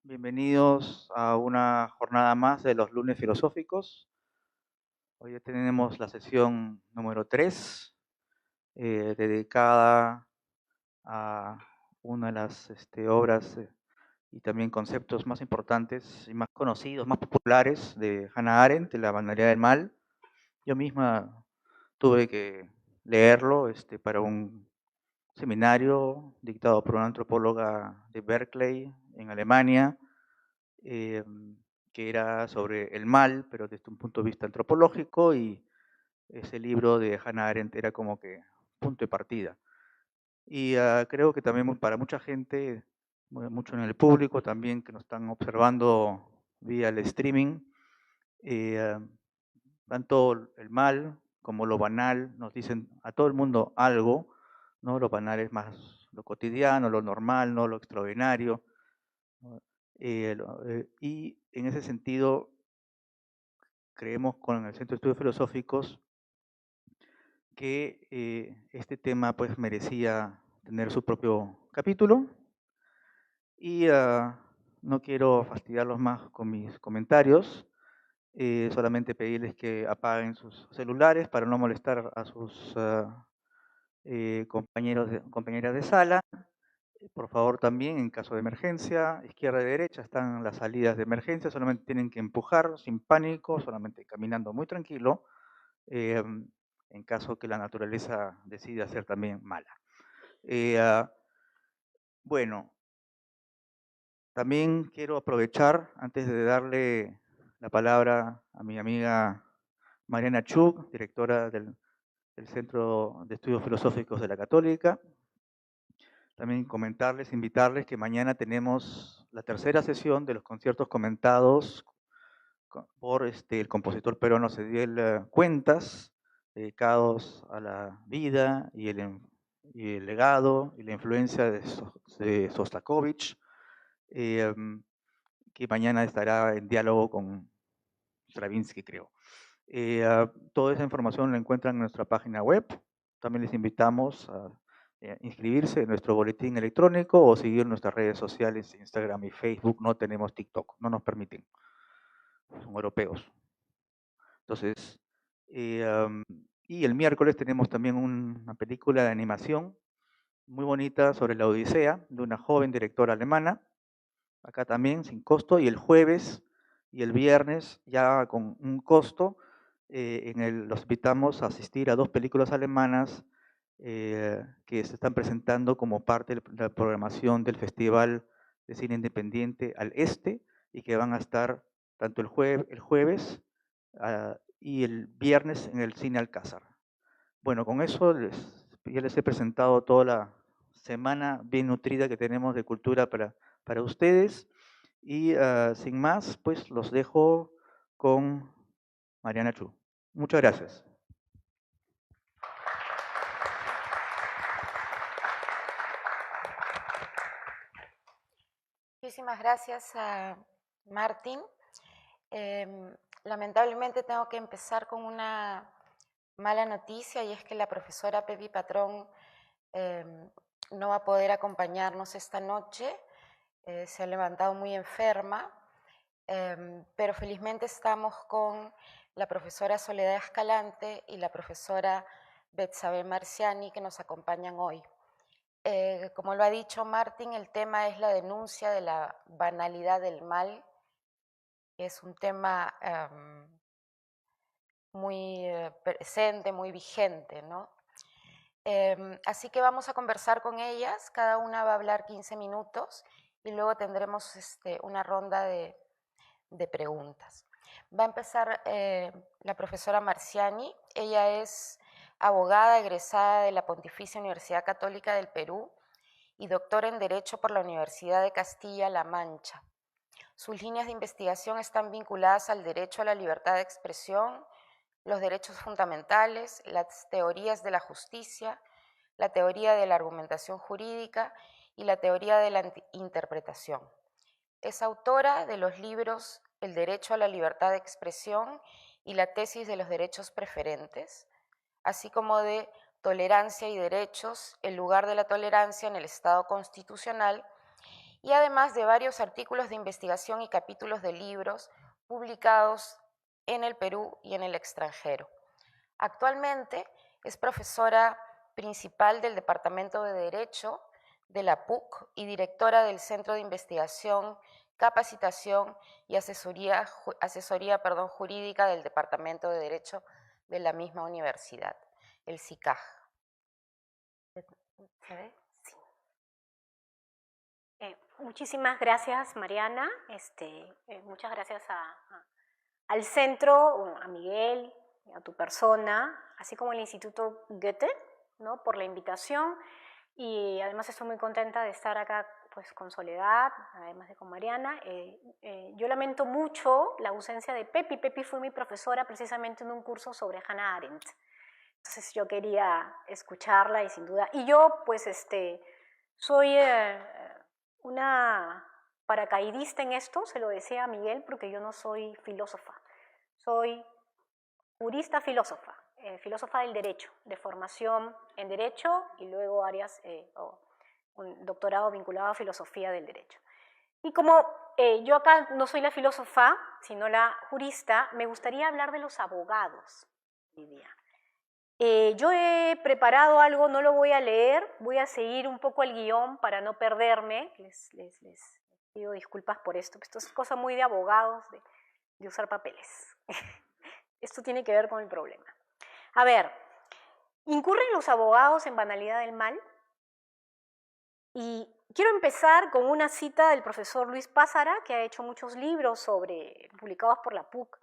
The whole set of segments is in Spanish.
Bienvenidos a una jornada más de los lunes filosóficos. Hoy tenemos la sesión número 3, dedicada a una de las obras y también conceptos más importantes y más conocidos, más populares de Hannah Arendt, de la banalidad del mal. Yo misma tuve que leerlo para un seminario dictado por una antropóloga de Berkeley, en Alemania, eh, que era sobre el mal, pero desde un punto de vista antropológico, y ese libro de Hannah Arendt era como que punto de partida. Y creo que también para mucha gente, mucho en el público también que nos están observando vía el streaming, eh, tanto el mal como lo banal nos dicen a todo el mundo algo, ¿no? Lo banal es más lo cotidiano, lo normal, no lo extraordinario, ¿no? Y en ese sentido, creemos con el Centro de Estudios Filosóficos que este tema pues merecía tener su propio capítulo y no quiero fastidiarlos más con mis comentarios, solamente pedirles que apaguen sus celulares para no molestar a sus compañeras de sala. Por favor, también en caso de emergencia, izquierda y derecha están las salidas de emergencia, solamente tienen que empujar sin pánico, solamente caminando muy tranquilo, eh, en caso que la naturaleza decida ser también mala. Bueno, también quiero aprovechar, antes de darle la palabra a mi amiga Mariana Chuk, directora del Centro de Estudios Filosóficos de la Católica, también comentarles, invitarles que mañana tenemos la tercera sesión de los conciertos comentados por el compositor peruano Cediel Cuentas, dedicados a la vida y el legado y la influencia de Sostakovich, eh, que mañana estará en diálogo con Stravinsky, creo. Toda esa información la encuentran en nuestra página web. También les invitamos a inscribirse en nuestro boletín electrónico o seguir nuestras redes sociales, Instagram y Facebook. No tenemos TikTok, no nos permiten, son europeos. Entonces, y el miércoles tenemos también una película de animación muy bonita sobre la Odisea, de una joven directora alemana, acá también sin costo, y el jueves y el viernes ya con un costo, los invitamos a asistir a dos películas alemanas que se están presentando como parte de la programación del Festival de Cine Independiente al Este, y que van a estar tanto el jueves y el viernes en el Cine Alcázar. Bueno, con eso ya les he presentado toda la semana bien nutrida que tenemos de cultura para ustedes. Y sin más, pues los dejo con Mariana Chu. Muchas gracias. Muchísimas gracias a Martín. Lamentablemente tengo que empezar con una mala noticia, y es que la profesora Pepi Patrón no va a poder acompañarnos esta noche. Se ha levantado muy enferma, pero felizmente estamos con la profesora Soledad Escalante y la profesora Betsabe Marciani, que nos acompañan hoy. Como lo ha dicho Martín, el tema es la denuncia de la banalidad del mal, que es un tema muy presente, muy vigente, ¿no? Así que vamos a conversar con ellas, cada una va a hablar 15 minutos y luego tendremos una ronda de preguntas. Va a empezar la profesora Marciani. Ella es abogada egresada de la Pontificia Universidad Católica del Perú y doctora en Derecho por la Universidad de Castilla-La Mancha. Sus líneas de investigación están vinculadas al derecho a la libertad de expresión, los derechos fundamentales, las teorías de la justicia, la teoría de la argumentación jurídica y la teoría de la interpretación. Es autora de los libros El derecho a la libertad de expresión y la tesis de los derechos preferentes, así como de Tolerancia y derechos, el lugar de la tolerancia en el Estado constitucional, y además de varios artículos de investigación y capítulos de libros publicados en el Perú y en el extranjero. Actualmente es profesora principal del Departamento de Derecho de la PUC y directora del Centro de Investigación, Capacitación y Asesoría Jurídica del Departamento de Derecho de la misma universidad, el CICAJ. ¿Se ve? Sí. Muchísimas gracias, Mariana. Muchas gracias al centro, a Miguel, a tu persona, así como al Instituto Goethe, ¿no?, por la invitación. Y además estoy muy contenta de estar acá pues, con Soledad, además de con Mariana. Yo lamento mucho la ausencia de Pepi. Pepi fue mi profesora precisamente en un curso sobre Hannah Arendt. Entonces yo quería escucharla y sin duda... Y yo pues soy una paracaidista en esto, se lo decía a Miguel, porque yo no soy filósofa. Soy jurista filósofa, filósofa del derecho, de formación en derecho y luego un doctorado vinculado a filosofía del derecho. Y como yo acá no soy la filósofa, sino la jurista, me gustaría hablar de los abogados hoy día. Yo he preparado algo, no lo voy a leer, voy a seguir un poco el guión para no perderme. Les pido disculpas por esto. Esto es cosa muy de abogados, de usar papeles. Esto tiene que ver con el problema. A ver, ¿incurren los abogados en banalidad del mal? Y quiero empezar con una cita del profesor Luis Pázara, que ha hecho muchos libros publicados por la PUC,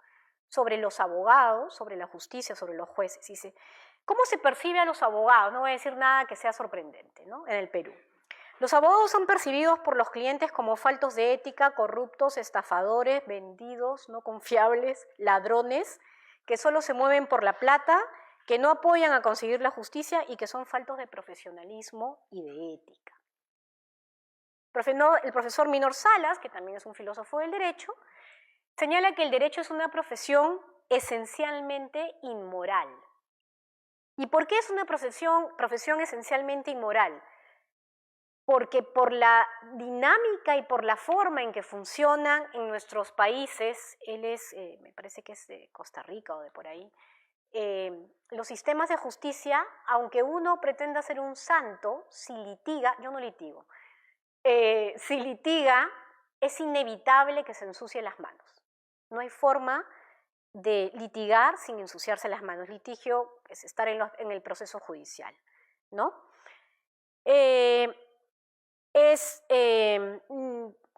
sobre los abogados, sobre la justicia, sobre los jueces. Dice, ¿cómo se percibe a los abogados? No voy a decir nada que sea sorprendente, ¿no?, en el Perú. Los abogados son percibidos por los clientes como faltos de ética, corruptos, estafadores, vendidos, no confiables, ladrones, que solo se mueven por la plata, que no apoyan a conseguir la justicia y que son faltos de profesionalismo y de ética. El profesor Minor Salas, que también es un filósofo del derecho, señala que el derecho es una profesión esencialmente inmoral. ¿Y por qué es una profesión esencialmente inmoral? Porque por la dinámica y por la forma en que funcionan en nuestros países, me parece que es de Costa Rica o de por ahí, los sistemas de justicia, aunque uno pretenda ser un santo, si litiga, yo no litigo, si litiga, es inevitable que se ensucie las manos. No hay forma de litigar sin ensuciarse las manos. Litigio es estar en el proceso judicial, ¿no?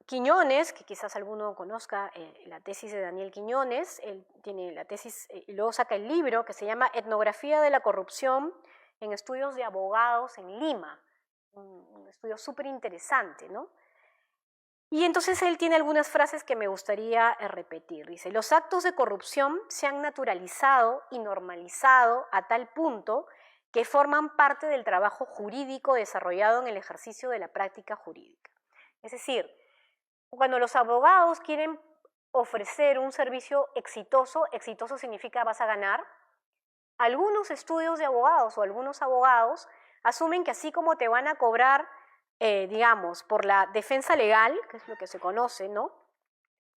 Quiñones, que quizás alguno conozca la tesis de Daniel Quiñones, él tiene la tesis y luego saca el libro que se llama Etnografía de la corrupción en estudios de abogados en Lima, un estudio súper interesante, ¿no? Y entonces él tiene algunas frases que me gustaría repetir. Dice, los actos de corrupción se han naturalizado y normalizado a tal punto que forman parte del trabajo jurídico desarrollado en el ejercicio de la práctica jurídica. Es decir, cuando los abogados quieren ofrecer un servicio exitoso, exitoso significa vas a ganar, algunos estudios de abogados o algunos abogados asumen que así como te van a cobrar, digamos, por la defensa legal, que es lo que se conoce, ¿no?,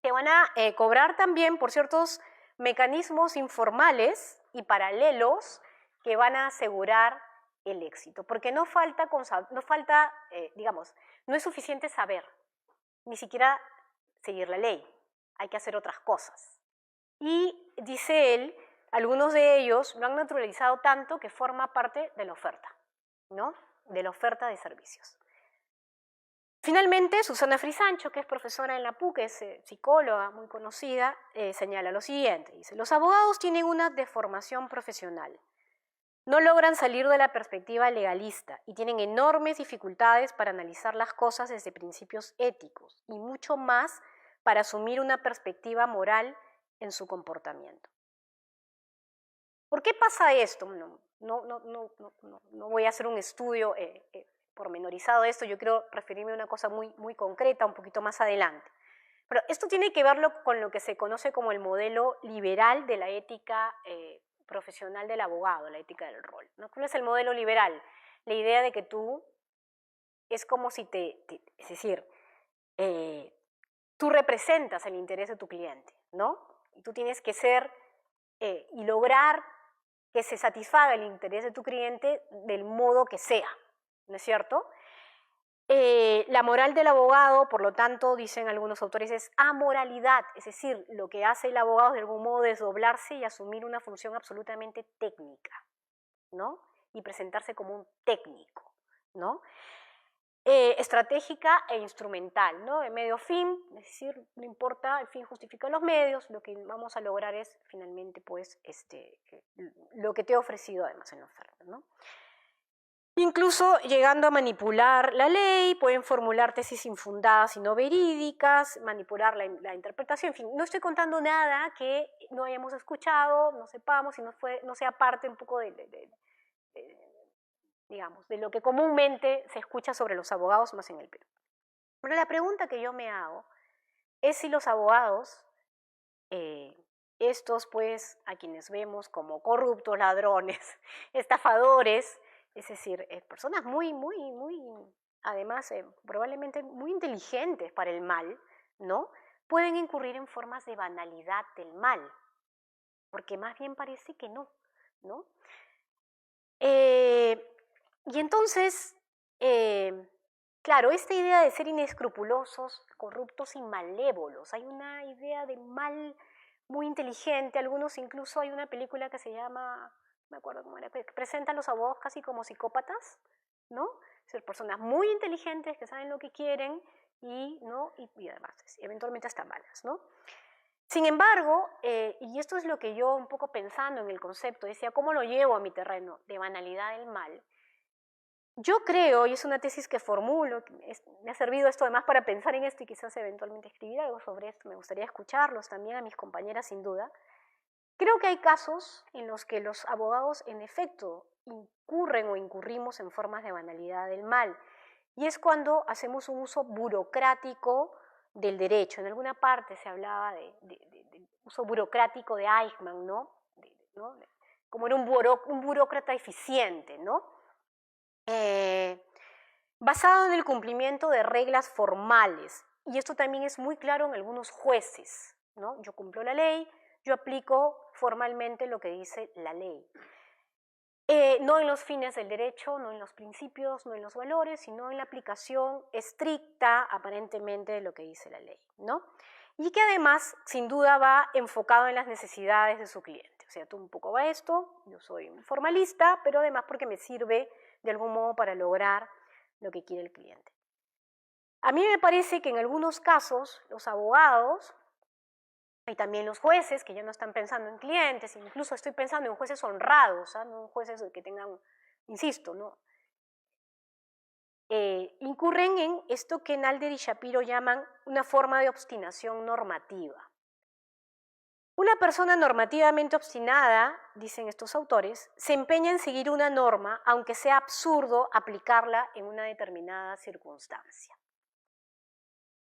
te van a cobrar también por ciertos mecanismos informales y paralelos que van a asegurar el éxito, porque no es suficiente saber, ni siquiera seguir la ley, hay que hacer otras cosas. Y dice él, algunos de ellos lo han naturalizado tanto que forma parte de la oferta, ¿no?, de la oferta de servicios. Finalmente, Susana Frisancho, que es profesora en la PUC, es psicóloga muy conocida, señala lo siguiente, dice, los abogados tienen una deformación profesional, no logran salir de la perspectiva legalista y tienen enormes dificultades para analizar las cosas desde principios éticos y mucho más para asumir una perspectiva moral en su comportamiento. ¿Por qué pasa esto? No voy a hacer un estudio pormenorizado de esto, yo quiero referirme a una cosa muy, muy concreta un poquito más adelante. Pero esto tiene que ver con lo que se conoce como el modelo liberal de la ética profesional del abogado, la ética del rol, ¿no? ¿Cuál es el modelo liberal? La idea de que tú es como si es decir, tú representas el interés de tu cliente, ¿no? Y tú tienes que ser y lograr que se satisfaga el interés de tu cliente del modo que sea, ¿no es cierto? La moral del abogado, por lo tanto, dicen algunos autores, es amoralidad, es decir, lo que hace el abogado de algún modo es doblarse y asumir una función absolutamente técnica, ¿no? Y presentarse como un técnico, ¿no? Estratégica e instrumental, ¿no? De medio-fin, es decir, no importa, el fin justifica los medios, lo que vamos a lograr es finalmente, pues, lo que te he ofrecido además en la oferta, ¿no? Incluso llegando a manipular la ley, pueden formular tesis infundadas y no verídicas, manipular la interpretación, en fin, no estoy contando nada que no hayamos escuchado, no sepamos y no sea parte un poco digamos, de lo que comúnmente se escucha sobre los abogados más en el Perú. Pero la pregunta que yo me hago es si los abogados, estos pues a quienes vemos como corruptos, ladrones, estafadores, es decir, personas muy, además probablemente muy inteligentes para el mal, ¿no? Pueden incurrir en formas de banalidad del mal, porque más bien parece que no, ¿no? Y entonces, claro, esta idea de ser inescrupulosos, corruptos y malévolos, hay una idea de mal muy inteligente, algunos incluso hay una película que se llama, no me acuerdo cómo era, que presenta a los abogados casi como psicópatas, ¿no? Ser personas muy inteligentes que saben lo que quieren ¿no? y además eventualmente hasta malas, ¿no? Sin embargo, y esto es lo que yo un poco pensando en el concepto, decía, ¿cómo lo llevo a mi terreno de banalidad del mal? Yo creo, y es una tesis que formulo, me ha servido esto además para pensar en esto y quizás eventualmente escribir algo sobre esto, me gustaría escucharlos también a mis compañeras sin duda. Creo que hay casos en los que los abogados en efecto incurren o incurrimos en formas de banalidad del mal, y es cuando hacemos un uso burocrático del derecho. En alguna parte se hablaba del uso burocrático de Eichmann, ¿no? Como era un burócrata eficiente, ¿no? Basado en el cumplimiento de reglas formales, y esto también es muy claro en algunos jueces, ¿no? Yo cumplo la ley, yo aplico formalmente lo que dice la ley. No en los fines del derecho, no en los principios, no en los valores, sino en la aplicación estricta, aparentemente, de lo que dice la ley, ¿no? Y que además, sin duda, va enfocado en las necesidades de su cliente. O sea, tú un poco va esto, yo soy un formalista, pero además porque me sirve de algún modo para lograr lo que quiere el cliente. A mí me parece que en algunos casos los abogados y también los jueces, que ya no están pensando en clientes, incluso estoy pensando en jueces honrados, ¿eh? No jueces que tengan, insisto, ¿no? Incurren en esto que Nalder y Shapiro llaman una forma de obstinación normativa. Una persona normativamente obstinada, dicen estos autores, se empeña en seguir una norma, aunque sea absurdo aplicarla en una determinada circunstancia.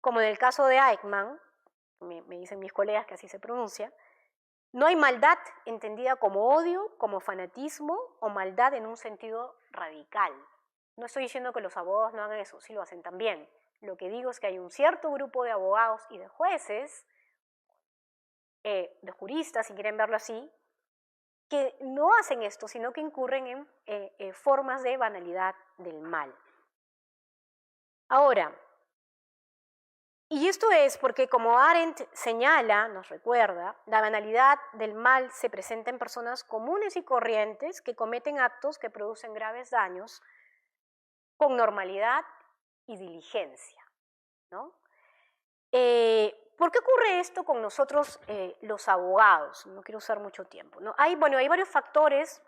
Como en el caso de Eichmann, me dicen mis colegas que así se pronuncia, no hay maldad entendida como odio, como fanatismo o maldad en un sentido radical. No estoy diciendo que los abogados no hagan eso, sí lo hacen también. Lo que digo es que hay un cierto grupo de abogados y de jueces, de juristas, si quieren verlo así, que no hacen esto, sino que incurren en formas de banalidad del mal. Ahora, y esto es porque, como Arendt señala, nos recuerda, la banalidad del mal se presenta en personas comunes y corrientes que cometen actos que producen graves daños con normalidad y diligencia, ¿no? ¿Por qué ocurre esto con nosotros los abogados? No quiero usar mucho tiempo, ¿no? Hay varios factores.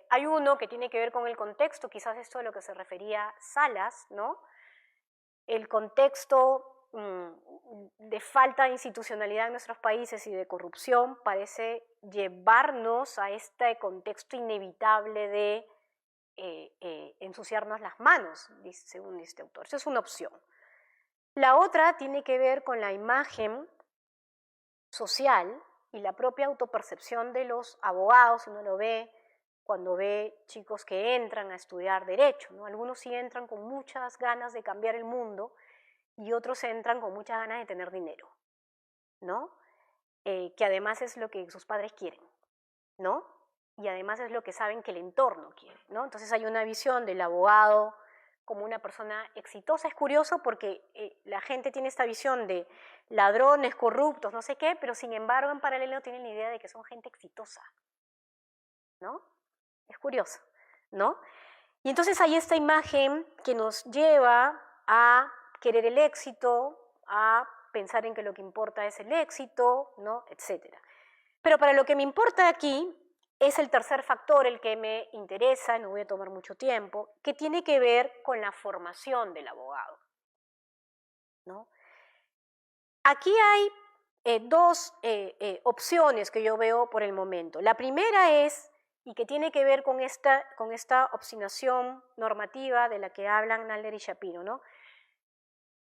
Hay uno que tiene que ver con el contexto, quizás esto es lo que se refería Salas, ¿no? El contexto de falta de institucionalidad en nuestros países y de corrupción parece llevarnos a este contexto inevitable de ensuciarnos las manos, según este autor. Eso es una opción. La otra tiene que ver con la imagen social y la propia autopercepción de los abogados. Uno lo ve cuando ve chicos que entran a estudiar derecho, ¿no? Algunos sí entran con muchas ganas de cambiar el mundo y otros entran con muchas ganas de tener dinero, ¿no? Que además es lo que sus padres quieren, ¿no? Y además es lo que saben que el entorno quiere, ¿no? Entonces hay una visión del abogado como una persona exitosa. Es curioso porque la gente tiene esta visión de ladrones, corruptos, no sé qué, pero sin embargo en paralelo tienen la idea de que son gente exitosa, ¿no? Es curioso, ¿no? Y entonces hay esta imagen que nos lleva a querer el éxito, a pensar en que lo que importa es el éxito, ¿no? Etcétera. Pero para lo que me importa aquí es el tercer factor, el que me interesa, no voy a tomar mucho tiempo, que tiene que ver con la formación del abogado, ¿no? Aquí hay dos opciones que yo veo por el momento. La primera es, y que tiene que ver con esta obstinación normativa de la que hablan Nalder y Shapiro, ¿no?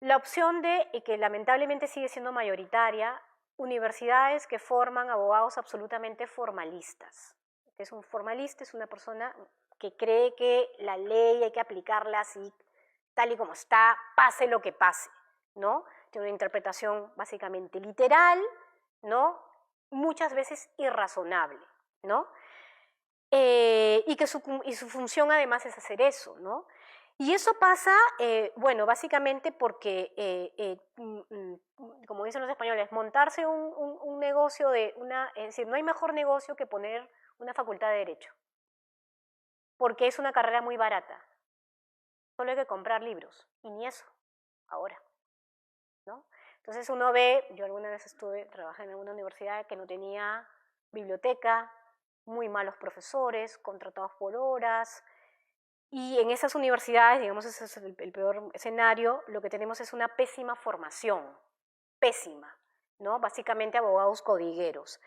La opción de, y que lamentablemente sigue siendo mayoritaria, universidades que forman abogados absolutamente formalistas. Es un formalista, es una persona que cree que la ley hay que aplicarla así, tal y como está, pase lo que pase, ¿no? Tiene una interpretación básicamente literal, ¿no? Muchas veces irrazonable, ¿no? Y su función además es hacer eso, ¿no? Y eso pasa, bueno, básicamente porque, como dicen los españoles, montarse un negocio es decir, no hay mejor negocio que poner una facultad de Derecho, porque es una carrera muy barata. Solo hay que comprar libros, y ni eso, ahora, ¿no? Entonces uno ve, yo alguna vez trabajé en una universidad que no tenía biblioteca, muy malos profesores, contratados por horas, y en esas universidades, digamos, ese es el peor escenario, lo que tenemos es una pésima formación, pésima, ¿no? Básicamente abogados codigueros.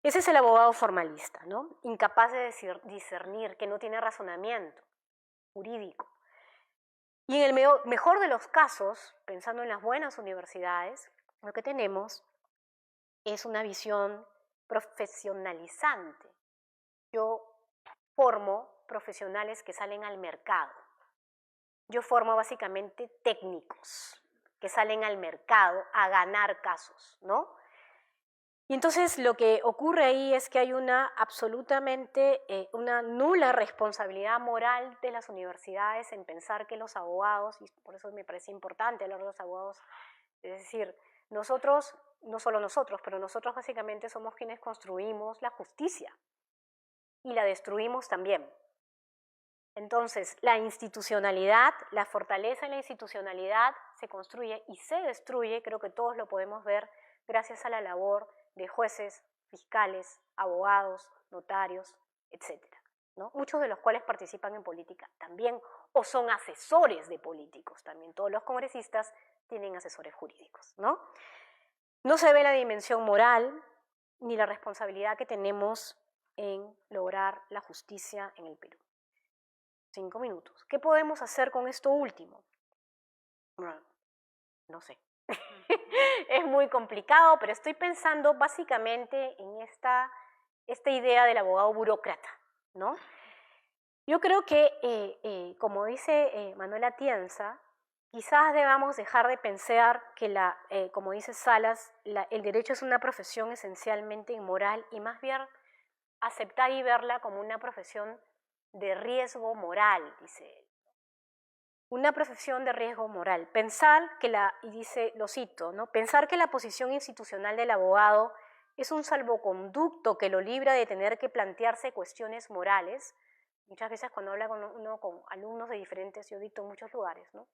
Ese es el abogado formalista, ¿no? Incapaz de discernir, que no tiene razonamiento jurídico. Y en el mejor de los casos, pensando en las buenas universidades, lo que tenemos es una visión profesionalizante. Yo formo profesionales que salen al mercado. Yo formo básicamente técnicos que salen al mercado a ganar casos, ¿no? Y entonces lo que ocurre ahí es que hay una una nula responsabilidad moral de las universidades en pensar que los abogados, y por eso me parece importante hablar de los abogados, es decir, nosotros, no solo nosotros, pero nosotros básicamente somos quienes construimos la justicia y la destruimos también. Entonces, la institucionalidad, la fortaleza en la institucionalidad se construye y se destruye, creo que todos lo podemos ver, gracias a la labor de jueces, fiscales, abogados, notarios, etc., ¿no? Muchos de los cuales participan en política también, o son asesores de políticos también. Todos los congresistas tienen asesores jurídicos, ¿no? No se ve la dimensión moral ni la responsabilidad que tenemos en lograr la justicia en el Perú. 5 minutos. ¿Qué podemos hacer con esto último? Bueno, no sé. Es muy complicado, pero estoy pensando básicamente en esta idea del abogado burócrata, ¿no? Yo creo que, como dice Manuel Atienza, quizás debamos dejar de pensar que, como dice Salas, el derecho es una profesión esencialmente inmoral y más bien aceptar y verla como una profesión de riesgo moral, dice él. Una profesión de riesgo moral. Pensar que y dice, lo cito, ¿no? Pensar que la posición institucional del abogado es un salvoconducto que lo libra de tener que plantearse cuestiones morales. Muchas veces cuando habla con alumnos de diferentes, yo dicto en muchos lugares, ¿no?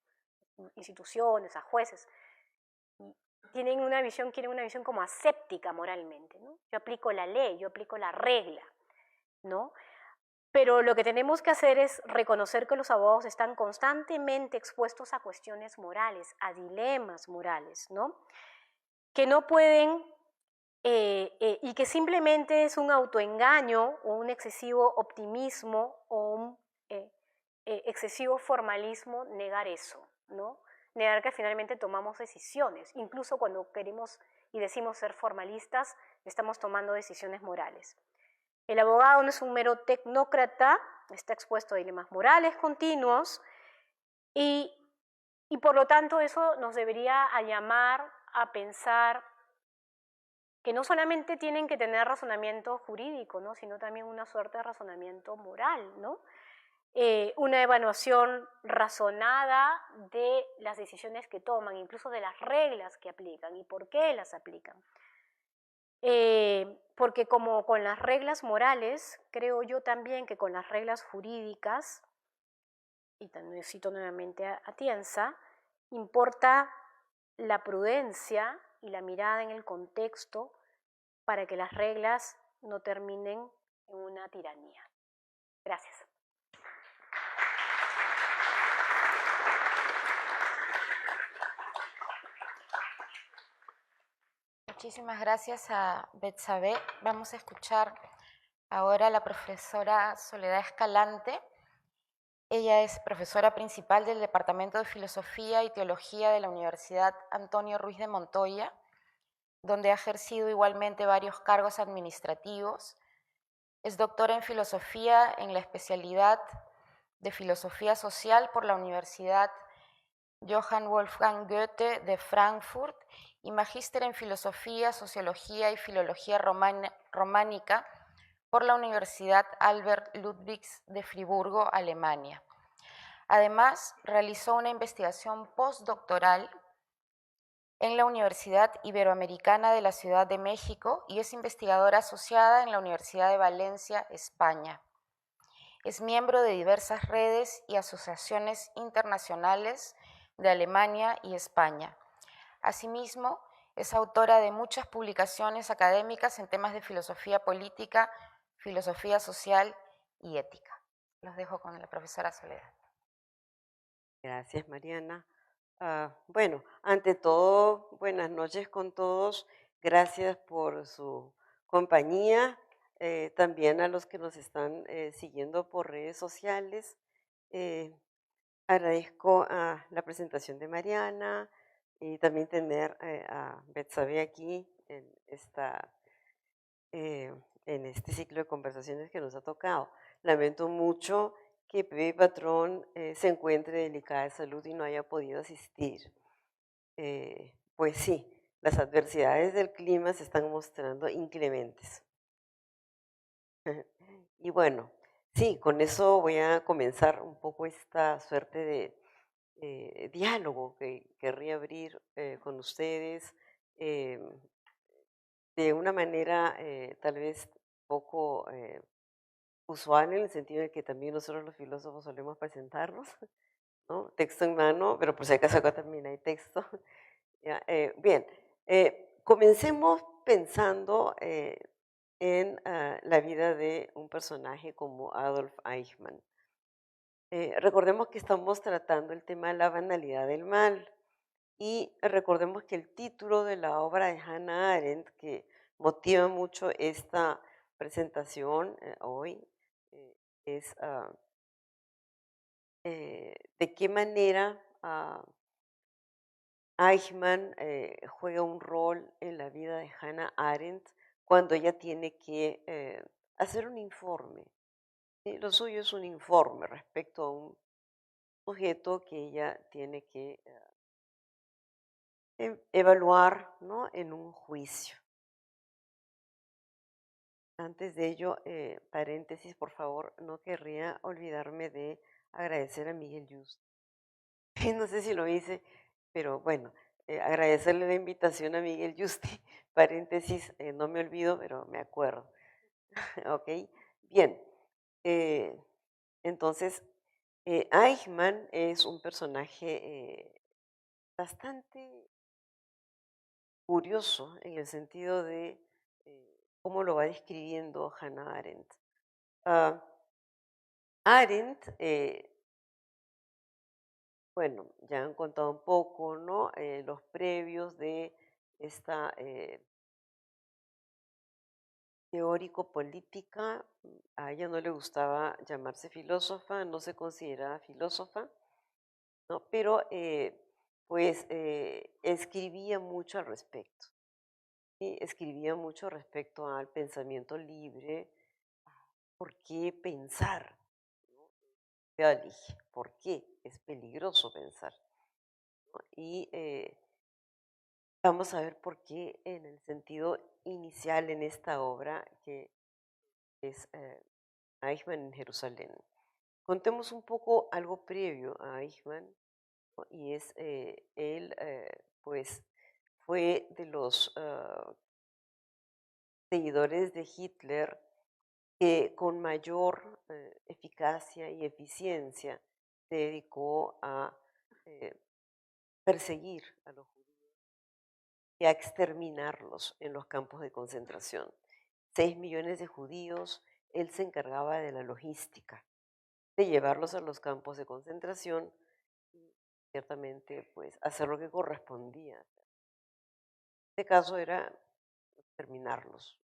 Instituciones, a jueces, quieren una visión como aséptica moralmente, ¿no? Yo aplico la ley, yo aplico la regla, ¿no? Pero lo que tenemos que hacer es reconocer que los abogados están constantemente expuestos a cuestiones morales, a dilemas morales, ¿no? Que no pueden, y que simplemente es un autoengaño o un excesivo optimismo o un excesivo formalismo negar eso, ¿no? Negar que finalmente tomamos decisiones, incluso cuando queremos y decimos ser formalistas, estamos tomando decisiones morales. El abogado no es un mero tecnócrata, está expuesto a dilemas morales continuos y Y por lo tanto eso nos debería llamar a pensar que no solamente tienen que tener razonamiento jurídico, ¿no? Sino también una suerte de razonamiento moral, ¿no? Una evaluación razonada de las decisiones que toman, incluso de las reglas que aplican y por qué las aplican. Porque como con las reglas morales, creo yo también que con las reglas jurídicas, y también cito nuevamente a Tienza, importa la prudencia y la mirada en el contexto para que las reglas no terminen en una tiranía. Gracias. Muchísimas gracias a Betsabe. Vamos a escuchar ahora a la profesora Soledad Escalante. Ella es profesora principal del Departamento de Filosofía y Teología de la Universidad Antonio Ruiz de Montoya, donde ha ejercido igualmente varios cargos administrativos. Es doctora en Filosofía en la especialidad de Filosofía Social por la Universidad Johann Wolfgang Goethe de Frankfurt y magíster en Filosofía, Sociología y Filología Románica por la Universidad Albert Ludwigs de Friburgo, Alemania. Además, realizó una investigación postdoctoral en la Universidad Iberoamericana de la Ciudad de México y es investigadora asociada en la Universidad de Valencia, España. Es miembro de diversas redes y asociaciones internacionales de Alemania y España. Asimismo, es autora de muchas publicaciones académicas en temas de filosofía política, filosofía social y ética. Los dejo con la profesora Soledad. Gracias, Mariana. Bueno, ante todo, buenas noches con todos. Gracias por su compañía. También a los que nos están siguiendo por redes sociales. Agradezco la presentación de Mariana y también tener a Betsabe aquí en este ciclo de conversaciones que nos ha tocado. Lamento mucho que Pepe Patrón se encuentre delicada de salud y no haya podido asistir. Pues sí, las adversidades del clima se están mostrando inclementes. Y bueno, sí, con eso voy a comenzar un poco esta suerte de diálogo que querría abrir con ustedes de una manera tal vez poco usual en el sentido de que también nosotros los filósofos solemos presentarnos, ¿no? Texto en mano, pero por si acaso acá también hay texto. Ya, bien, comencemos pensando en la vida de un personaje como Adolf Eichmann. Recordemos que estamos tratando el tema de la banalidad del mal y recordemos que el título de la obra de Hannah Arendt, que motiva mucho esta presentación hoy, es de qué manera Eichmann juega un rol en la vida de Hannah Arendt cuando ella tiene que hacer un informe. ¿Sí? Lo suyo es un informe respecto a un sujeto que ella tiene que evaluar, ¿no? En un juicio. Antes de ello, paréntesis, por favor, no querría olvidarme de agradecer a Miguel Just. No sé si lo hice, pero bueno, agradecerle la invitación a Miguel Justi. Paréntesis, no me olvido, pero me acuerdo. Ok, bien. Entonces, Eichmann es un personaje bastante curioso en el sentido de cómo lo va describiendo Hannah Arendt. Arendt, bueno, ya han contado un poco, ¿no? Los previos de esta teórico-política. A ella no le gustaba llamarse filósofa, no se consideraba filósofa, ¿no? Pero pues escribía mucho al respecto. ¿Sí? Escribía mucho respecto al pensamiento libre, por qué pensar, ¿no? ¿Por qué es peligroso pensar? ¿no? Y vamos a ver por qué en el sentido inicial en esta obra, que es Eichmann en Jerusalén. Contemos un poco algo previo a Eichmann, ¿no? Y es él, pues, fue de los seguidores de Hitler que con mayor eficacia y eficiencia se dedicó a perseguir a los judíos y a exterminarlos en los campos de concentración. 6 millones de judíos, él se encargaba de la logística, de llevarlos a los campos de concentración y ciertamente pues hacer lo que correspondía. En este caso era exterminarlos.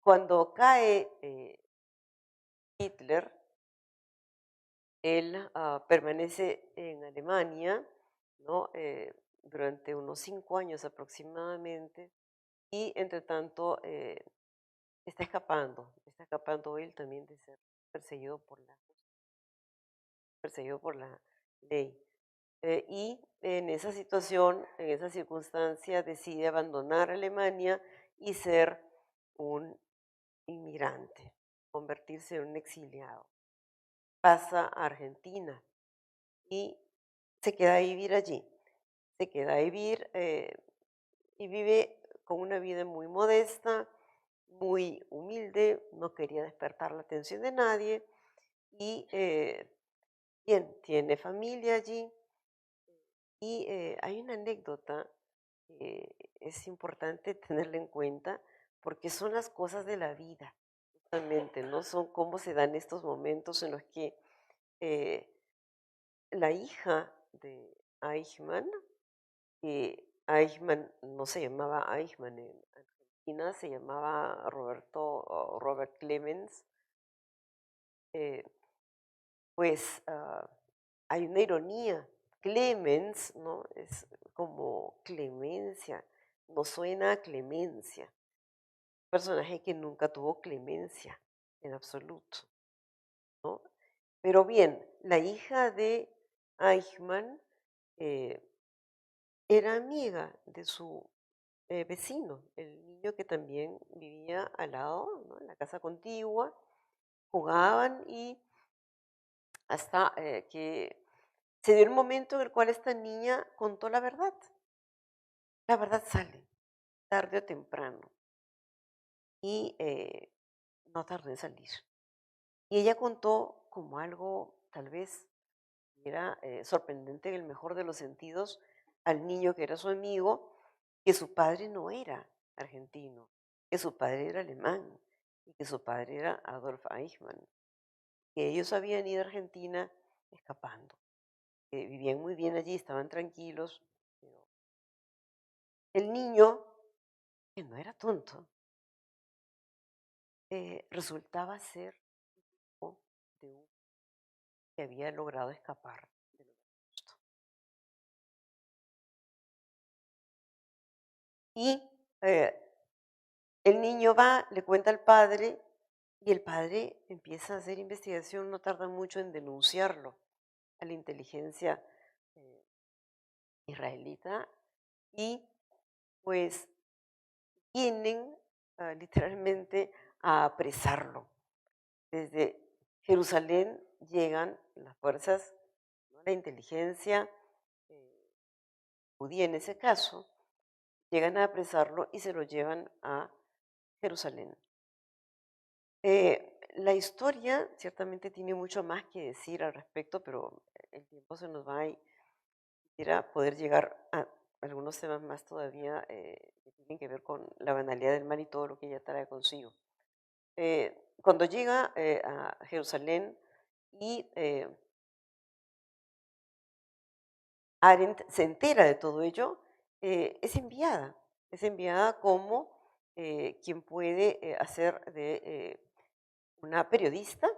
Cuando cae Hitler, él permanece en Alemania, ¿no? Durante unos 5 años aproximadamente, y entre tanto está escapando él también de ser perseguido por la ley. Y en esa situación, en esa circunstancia, decide abandonar Alemania y ser un inmigrante, convertirse en un exiliado. Pasa a Argentina y se queda a vivir allí. Se queda a vivir y vive con una vida muy modesta, muy humilde, no quería despertar la atención de nadie y bien, tiene familia allí. Y hay una anécdota que es importante tenerla en cuenta porque son las cosas de la vida, justamente, ¿no? Son cómo se dan estos momentos en los que la hija de Eichmann, que Eichmann no se llamaba Eichmann en Argentina, se llamaba Robert Clemens, pues hay una ironía. Clemens, ¿no? Es como clemencia, no suena a clemencia. Un personaje que nunca tuvo clemencia en absoluto, ¿no? Pero bien, la hija de Eichmann era amiga de su vecino, el niño que también vivía al lado, ¿no? En la casa contigua, jugaban y hasta que se dio el momento en el cual esta niña contó la verdad. La verdad sale, tarde o temprano, y no tardó en salir. Y ella contó como algo tal vez era sorprendente en el mejor de los sentidos al niño que era su amigo, que su padre no era argentino, que su padre era alemán y que su padre era Adolf Eichmann, que ellos habían ido a Argentina escapando, que vivían muy bien allí, estaban tranquilos, pero el niño, que no era tonto, resultaba ser hijo de un que había logrado escapar del holocausto. Y el niño va, le cuenta al padre y el padre empieza a hacer investigación, no tarda mucho en denunciarlo a la inteligencia israelita y pues vienen literalmente a apresarlo. Desde Jerusalén llegan las fuerzas, ¿no? La inteligencia judía en ese caso, llegan a apresarlo y se lo llevan a Jerusalén. La historia ciertamente tiene mucho más que decir al respecto, pero el tiempo se nos va y quisiera poder llegar a algunos temas más todavía que tienen que ver con la banalidad del mal y todo lo que ella trae consigo. Cuando llega a Jerusalén y Arendt se entera de todo ello, es enviada como quien puede hacer de una periodista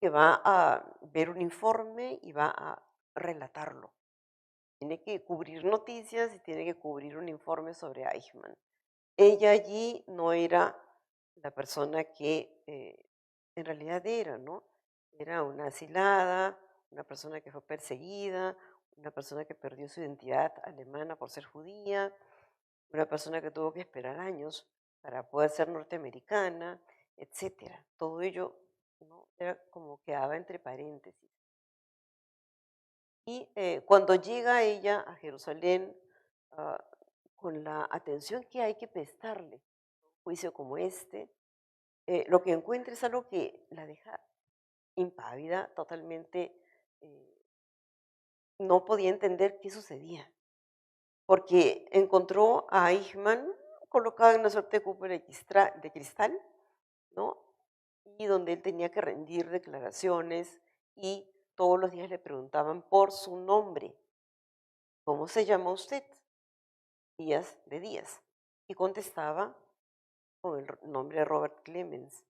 que va a ver un informe y va a relatarlo. Tiene que cubrir noticias y tiene que cubrir un informe sobre Eichmann. Ella allí no era la persona que en realidad era, ¿no? Era una asilada, una persona que fue perseguida, una persona que perdió su identidad alemana por ser judía, una persona que tuvo que esperar años para poder ser norteamericana, etcétera. Todo ello, ¿no?, era como quedaba entre paréntesis. Y cuando llega ella a Jerusalén, ah, con la atención que hay que prestarle a un juicio como este, lo que encuentra es algo que la deja impávida, totalmente, no podía entender qué sucedía, porque encontró a Eichmann colocado en una suerte de cúpula de cristal, ¿no? Y donde él tenía que rendir declaraciones y todos los días le preguntaban por su nombre. ¿Cómo se llama usted? Díaz de Díaz. Y contestaba con el nombre de Robert Clemens.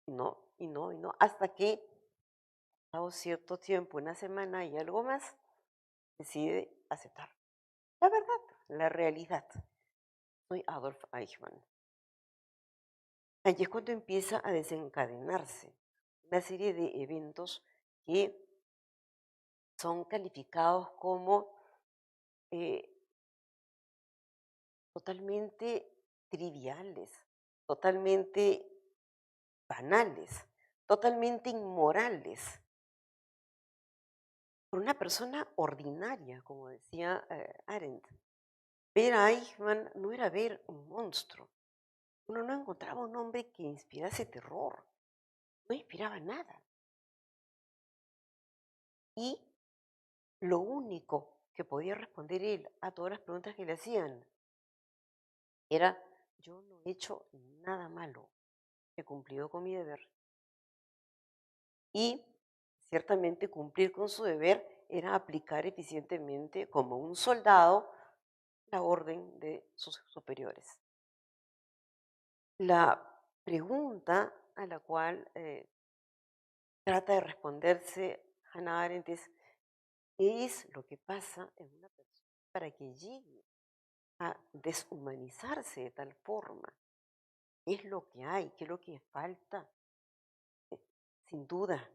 Y no, y no, y no, hasta que, pasado cierto tiempo, una semana y algo más, decide aceptar la verdad, la realidad. Soy Adolf Eichmann. Allí es cuando empieza a desencadenarse una serie de eventos que son calificados como totalmente triviales, totalmente banales, totalmente inmorales. Por una persona ordinaria, como decía Arendt. Ver a Eichmann no era ver un monstruo. Uno no encontraba un hombre que inspirase terror. No inspiraba nada. Y lo único que podía responder él a todas las preguntas que le hacían era: yo no he hecho nada malo, he cumplido con mi deber. Y ciertamente cumplir con su deber era aplicar eficientemente, como un soldado, la orden de sus superiores. La pregunta a la cual trata de responderse Hannah Arendt es: ¿qué es lo que pasa en una persona para que llegue a deshumanizarse de tal forma? ¿Qué es lo que hay? ¿Qué es lo que falta? Sin duda,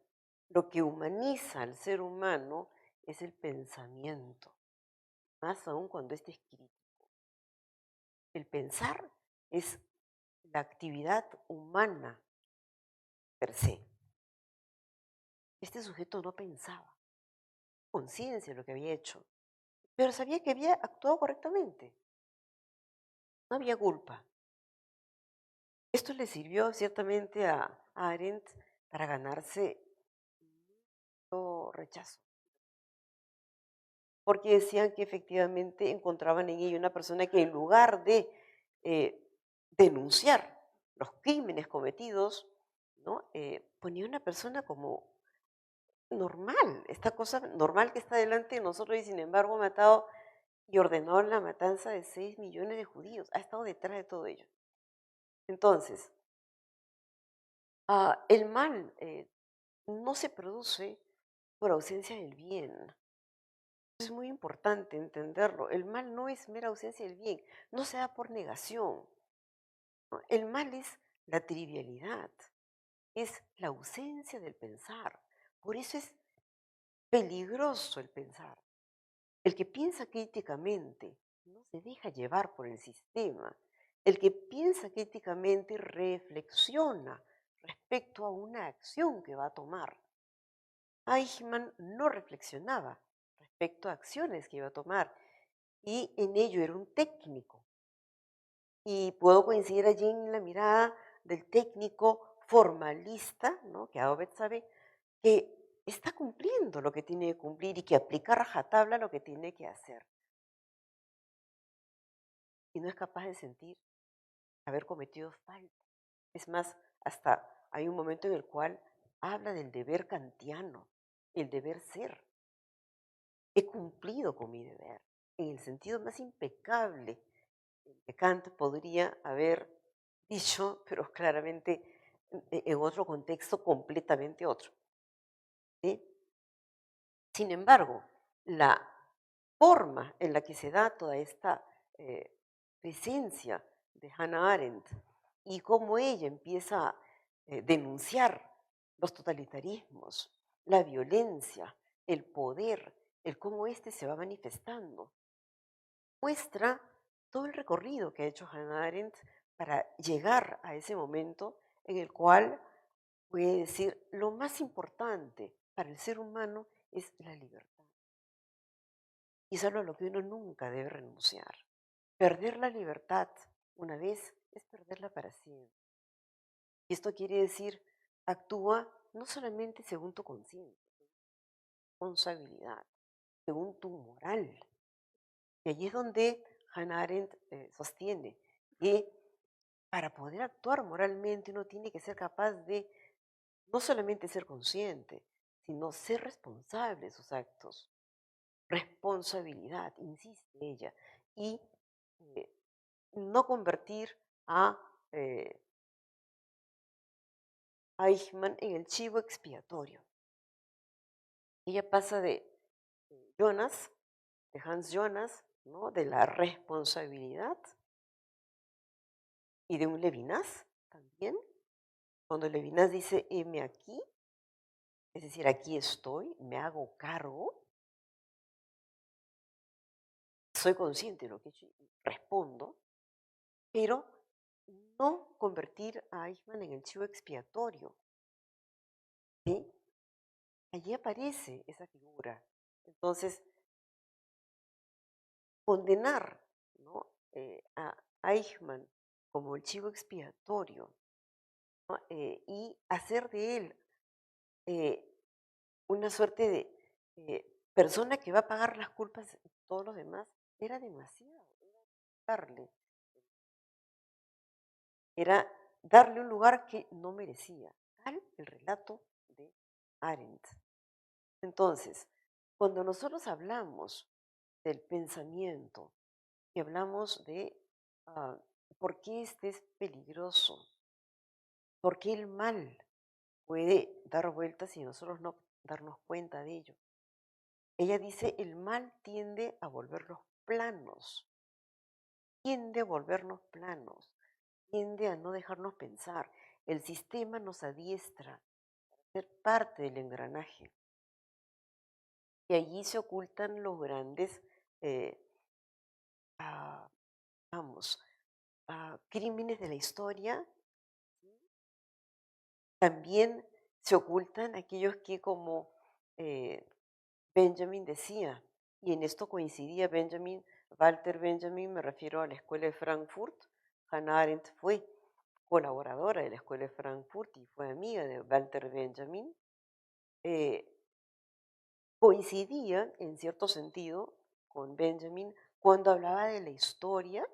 lo que humaniza al ser humano es el pensamiento, más aún cuando este es crítico. El pensar es la actividad humana per se. Este sujeto no pensaba, conciencia de lo que había hecho, pero sabía que había actuado correctamente. No había culpa. Esto le sirvió ciertamente a Arendt para ganarse mucho rechazo, porque decían que efectivamente encontraban en ella una persona que, en lugar de denunciar los crímenes cometidos, ¿no?, ponía a una persona como normal, esta cosa normal que está delante de nosotros, y sin embargo ha matado y ordenó la matanza de 6 millones de judíos, ha estado detrás de todo ello. Entonces, el mal no se produce por ausencia del bien. Es muy importante entenderlo. El mal no es mera ausencia del bien, no se da por negación, ¿no? El mal es la trivialidad, es la ausencia del pensar. Por eso es peligroso el pensar. El que piensa críticamente no se deja llevar por el sistema. El que piensa críticamente reflexiona respecto a una acción que va a tomar. Eichmann no reflexionaba respecto a acciones que iba a tomar, y en ello era un técnico. Y puedo coincidir allí en la mirada del técnico formalista, ¿no?, que Aubert sabe que está cumpliendo lo que tiene que cumplir y que aplica a rajatabla lo que tiene que hacer. Y no es capaz de sentir haber cometido falta. Es más, hasta hay un momento en el cual habla del deber kantiano, el deber ser. He cumplido con mi deber, en el sentido más impecable que Kant podría haber dicho, pero claramente en otro contexto completamente otro. ¿Sí? Sin embargo, la forma en la que se da toda esta presencia de Hannah Arendt y cómo ella empieza a denunciar los totalitarismos, la violencia, el poder el cómo éste se va manifestando. Muestra todo el recorrido que ha hecho Hannah Arendt para llegar a ese momento en el cual puede decir lo más importante para el ser humano es la libertad. Y es algo a lo que uno nunca debe renunciar. Perder la libertad una vez es perderla para siempre. Y esto quiere decir, actúa no solamente según tu conciencia, responsabilidad, según tu moral. Y allí es donde Hannah Arendt sostiene que para poder actuar moralmente uno tiene que ser capaz de no solamente ser consciente, sino ser responsable de sus actos. Responsabilidad, insiste ella, y no convertir a Eichmann en el chivo expiatorio. Ella pasa de Jonas, de Hans Jonas, ¿no? De la responsabilidad, y de un Levinas también, cuando Levinas dice, heme aquí, es decir, aquí estoy, me hago cargo, soy consciente de lo que he hecho, respondo, pero no convertir a Eichmann en el chivo expiatorio. ¿Sí? Allí aparece esa figura. Entonces, condenar, ¿no? A Eichmann como el chivo expiatorio, ¿no? Y hacer de él una suerte de persona que va a pagar las culpas de todos los demás, era demasiado, era darle un lugar que no merecía, tal el relato de Arendt. Entonces, cuando nosotros hablamos del pensamiento y hablamos de por qué este es peligroso, por qué el mal puede dar vueltas y nosotros no darnos cuenta de ello. Ella dice, el mal tiende a volvernos planos, tiende a volvernos planos, tiende a no dejarnos pensar. El sistema nos adiestra a ser parte del engranaje. Y allí se ocultan los grandes, crímenes de la historia. También se ocultan aquellos que, como Benjamin decía, y en esto coincidía Walter Benjamin, me refiero a la Escuela de Frankfurt. Hannah Arendt fue colaboradora de la Escuela de Frankfurt y fue amiga de Walter Benjamin. Coincidía, en cierto sentido, con Benjamin cuando hablaba de la historia,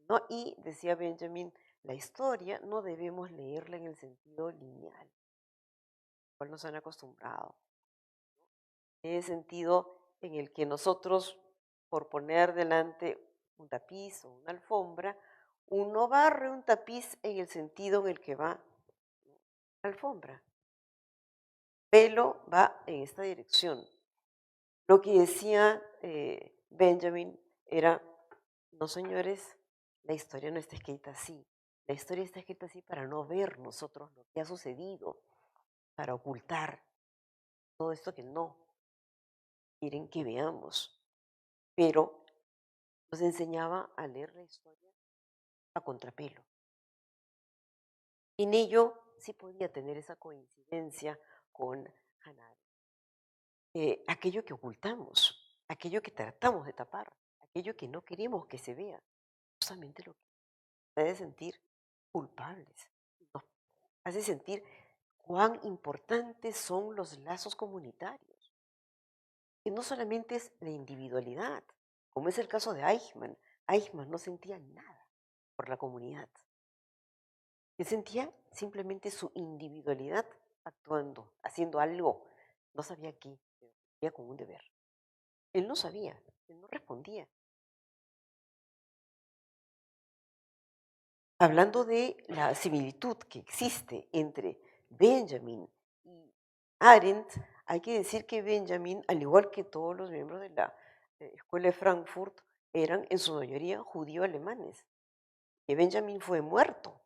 ¿no? Y decía Benjamin, la historia no debemos leerla en el sentido lineal, al cual nos han acostumbrado. En el sentido en el que nosotros, por poner delante un tapiz o una alfombra, uno barre un tapiz en el sentido en el que va la alfombra. Pelo va en esta dirección. Lo que decía Benjamin era, no señores, la historia no está escrita así. La historia está escrita así para no ver nosotros lo que ha sucedido, para ocultar todo esto que no quieren que veamos. Pero nos enseñaba a leer la historia a contrapelo. En ello sí podía tener esa coincidencia con Hannah Arendt. Aquello que ocultamos, aquello que tratamos de tapar, aquello que no queremos que se vea, justamente lo que nos hace sentir culpables, nos hace sentir cuán importantes son los lazos comunitarios. Y no solamente es la individualidad, como es el caso de Eichmann. Eichmann no sentía nada por la comunidad. Él sentía simplemente su individualidad actuando, haciendo algo. No sabía qué, pero sentía como un deber. Él no sabía, él no respondía. Hablando de la similitud que existe entre Benjamin y Arendt, hay que decir que Benjamin, al igual que todos los miembros de la Escuela de Frankfurt, eran en su mayoría judío-alemanes. Que Benjamin fue muerto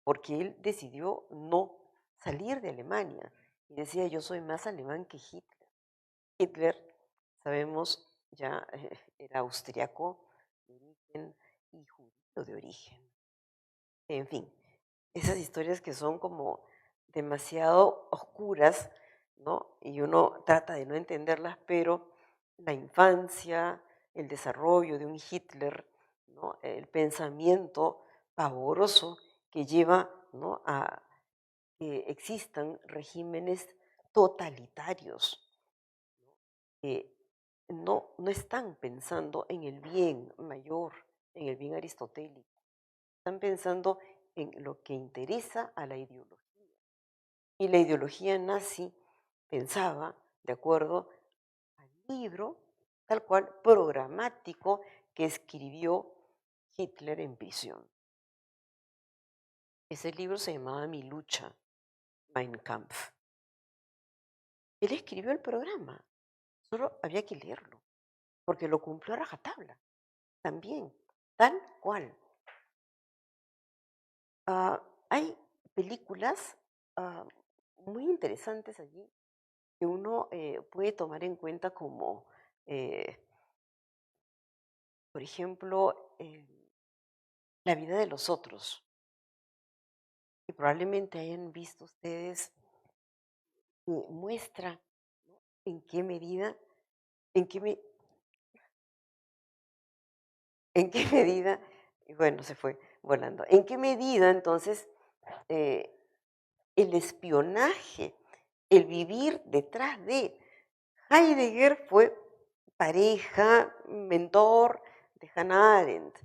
porque él decidió no salir de Alemania y decía, yo soy más alemán que Hitler. Hitler sabemos ya era austriaco de origen y judío de origen. En fin, esas historias que son como demasiado oscuras, ¿no? Y uno trata de no entenderlas, pero la infancia, el desarrollo de un Hitler, ¿no? El pensamiento pavoroso que lleva, ¿no? a que existan regímenes totalitarios que no están pensando en el bien mayor, en el bien aristotélico, están pensando en lo que interesa a la ideología. Y la ideología nazi pensaba de acuerdo al libro, tal cual, programático que escribió Hitler en prisión. Ese libro se llamaba Mi lucha, Mein Kampf. Él escribió el programa, solo había que leerlo, porque lo cumplió a rajatabla, también, tal cual. Hay películas muy interesantes allí que uno puede tomar en cuenta como, por ejemplo, La vida de los otros. Y probablemente hayan visto ustedes, muestra, ¿no? En qué medida, en qué, en qué medida, y bueno, se fue volando, en qué medida entonces el espionaje, el vivir detrás de Heidegger fue pareja, mentor de Hannah Arendt.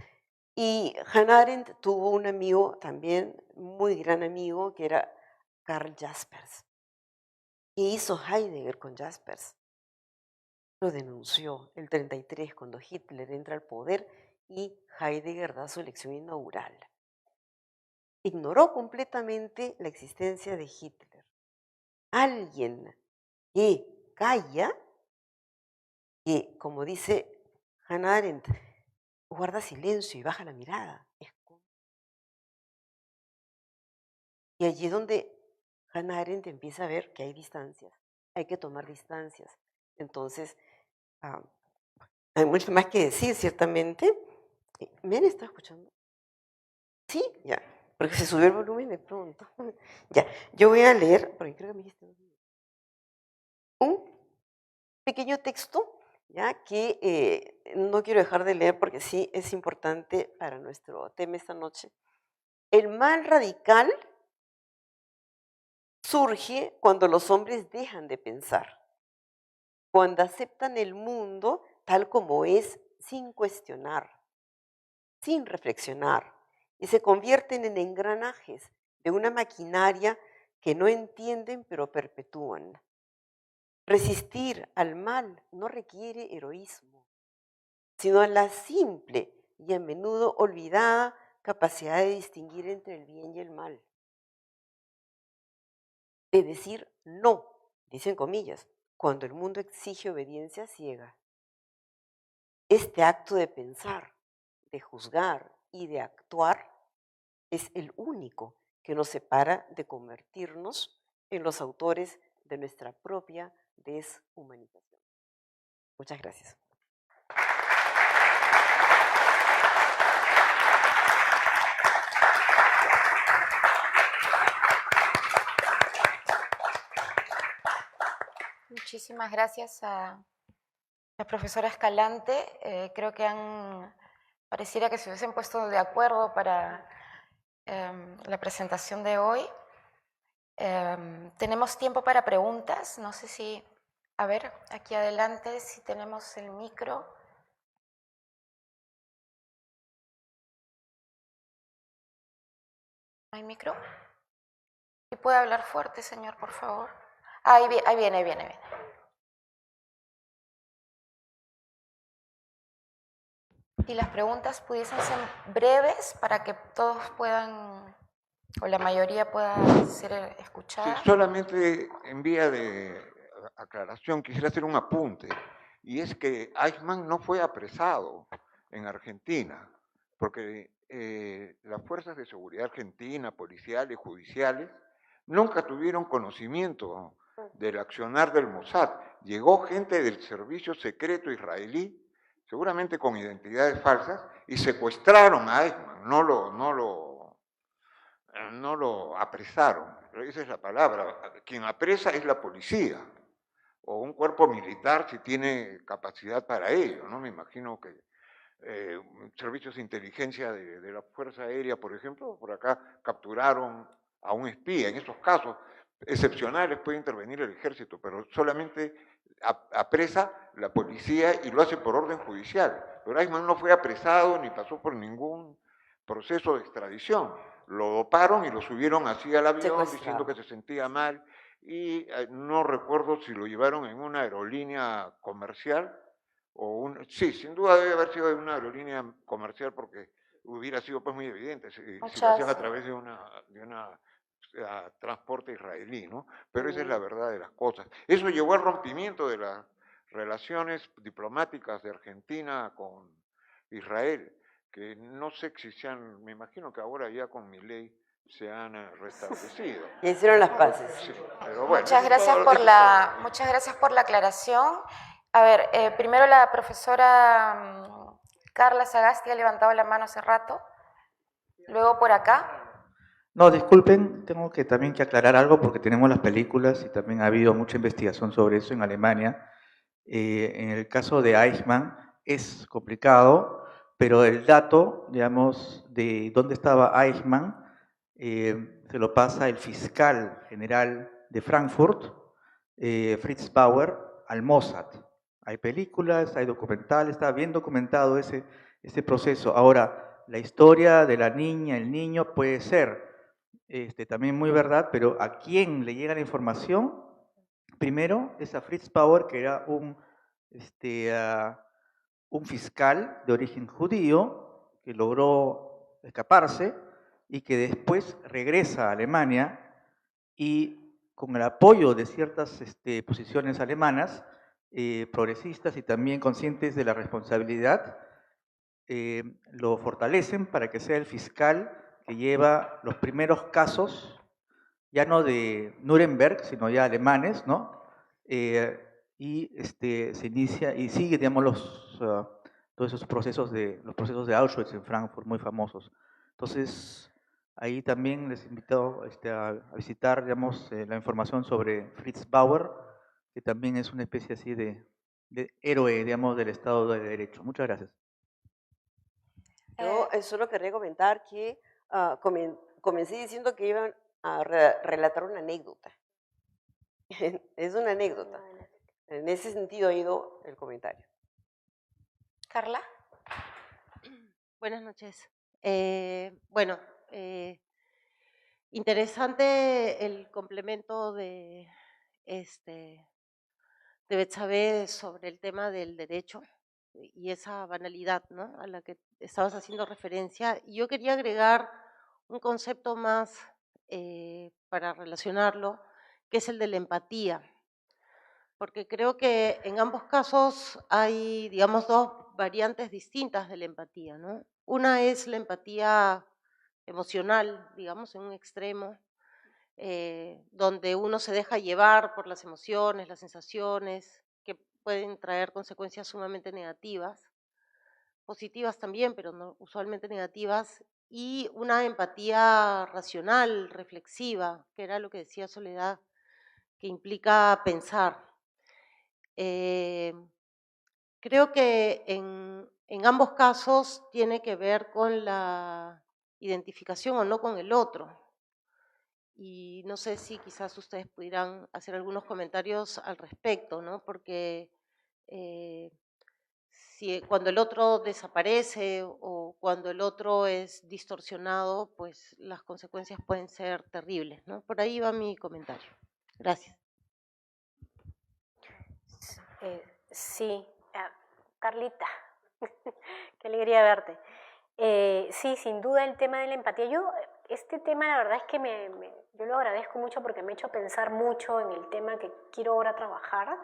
Y Hannah Arendt tuvo un amigo también, muy gran amigo, que era Karl Jaspers. ¿Qué hizo Heidegger con Jaspers? Lo denunció el 33 cuando Hitler entra al poder y Heidegger da su lección inaugural. Ignoró completamente la existencia de Hitler. Alguien que calla, que como dice Hannah Arendt, guarda silencio y baja la mirada. Y allí es donde Hannah Arendt empieza a ver que hay distancias, hay que tomar distancias. Entonces, hay mucho más que decir, ciertamente. ¿Me han estado escuchando? Sí, ya, porque se subió el volumen de pronto. Ya, yo voy a leer, porque creo que me dijiste un pequeño texto, ya, que no quiero dejar de leer porque sí es importante para nuestro tema esta noche. El mal radical surge cuando los hombres dejan de pensar, cuando aceptan el mundo tal como es sin cuestionar, sin reflexionar, y se convierten en engranajes de una maquinaria que no entienden pero perpetúan. Resistir al mal no requiere heroísmo, sino la simple y a menudo olvidada capacidad de distinguir entre el bien y el mal. De decir no, dicen comillas, cuando el mundo exige obediencia ciega. Este acto de pensar, de juzgar y de actuar es el único que nos separa de convertirnos en los autores de nuestra propia deshumanización. Muchas gracias. Muchísimas gracias a la profesora Escalante. Creo que pareciera que se hubiesen puesto de acuerdo para la presentación de hoy. Tenemos tiempo para preguntas. No sé si, a ver, aquí adelante, si tenemos el micro. ¿No hay micro? ¿Y puede hablar fuerte, señor, por favor? Ahí viene. Si las preguntas pudiesen ser breves para que todos puedan, o la mayoría pueda ser escuchada. Sí, solamente en vía de aclaración quisiera hacer un apunte, y es que Eichmann no fue apresado en Argentina, porque las fuerzas de seguridad argentina, policiales, judiciales, nunca tuvieron conocimiento del accionar del Mossad. Llegó gente del servicio secreto israelí, seguramente con identidades falsas, y secuestraron a Eichmann, no lo apresaron. Esa es la palabra. Quien apresa es la policía o un cuerpo militar si tiene capacidad para ello, ¿no? Me imagino que servicios de inteligencia de la Fuerza Aérea, por ejemplo, por acá capturaron a un espía. En estos casos excepcionales puede intervenir el ejército, pero solamente apresa la policía y lo hace por orden judicial. Pero Eichmann no fue apresado ni pasó por ningún proceso de extradición. Lo doparon y lo subieron así al avión diciendo que se sentía mal y no recuerdo si lo llevaron en una aerolínea comercial sí, sin duda debe haber sido de una aerolínea comercial porque hubiera sido pues muy evidente si lo hacían a través de una transporte israelí, ¿no? Pero esa es la verdad de las cosas. Eso llevó al rompimiento de las relaciones diplomáticas de Argentina con Israel, que no sé si se han, me imagino que ahora ya con Milei se han restablecido. Y hicieron las paces. Sí, pero bueno, muchas gracias por la aclaración. A ver, primero la profesora Carla Sagasti ha levantado la mano hace rato, luego por acá. No, disculpen, tengo que también que aclarar algo porque tenemos las películas y también ha habido mucha investigación sobre eso en Alemania. En el caso de Eichmann es complicado, pero el dato, digamos, de dónde estaba Eichmann se lo pasa el fiscal general de Frankfurt, Fritz Bauer, al Mossad. Hay películas, hay documentales, está bien documentado ese proceso. Ahora, la historia de la niña, el niño, puede ser también muy verdad, pero ¿a quién le llega la información? Primero es a Fritz Bauer, que era un fiscal de origen judío que logró escaparse y que después regresa a Alemania y con el apoyo de ciertas posiciones alemanas, progresistas y también conscientes de la responsabilidad, lo fortalecen para que sea el fiscal que lleva los primeros casos, ya no de Nuremberg, sino ya alemanes, ¿no? Y se inicia y sigue, digamos, todos esos procesos los procesos de Auschwitz en Frankfurt, muy famosos. Entonces, ahí también les invito a visitar, digamos, la información sobre Fritz Bauer, que también es una especie así de héroe, digamos, del Estado de Derecho. Muchas gracias. Yo solo quería comentar que comencé diciendo que iban a relatar una anécdota. Es una anécdota. En ese sentido ha ido el comentario. Carla. Buenas noches. Bueno, interesante el complemento de Betsabé sobre el tema del derecho y esa banalidad, ¿no?, a la que estabas haciendo referencia. Y yo quería agregar un concepto más para relacionarlo, que es el de la empatía. Porque creo que en ambos casos hay, digamos, dos variantes distintas de la empatía, ¿no? Una es la empatía emocional, digamos, en un extremo, donde uno se deja llevar por las emociones, las sensaciones, que pueden traer consecuencias sumamente negativas, positivas también, pero no, usualmente negativas, y una empatía racional, reflexiva, que era lo que decía Soledad, que implica pensar. Creo que en ambos casos tiene que ver con la identificación o no con el otro. Y no sé si quizás ustedes pudieran hacer algunos comentarios al respecto, ¿no? Porque cuando el otro desaparece o cuando el otro es distorsionado, pues las consecuencias pueden ser terribles, ¿no? Por ahí va mi comentario. Gracias. Sí, Carlita, qué alegría verte. Sí, sin duda el tema de la empatía. Este tema la verdad es que yo lo agradezco mucho porque me ha hecho pensar mucho en el tema que quiero ahora trabajar.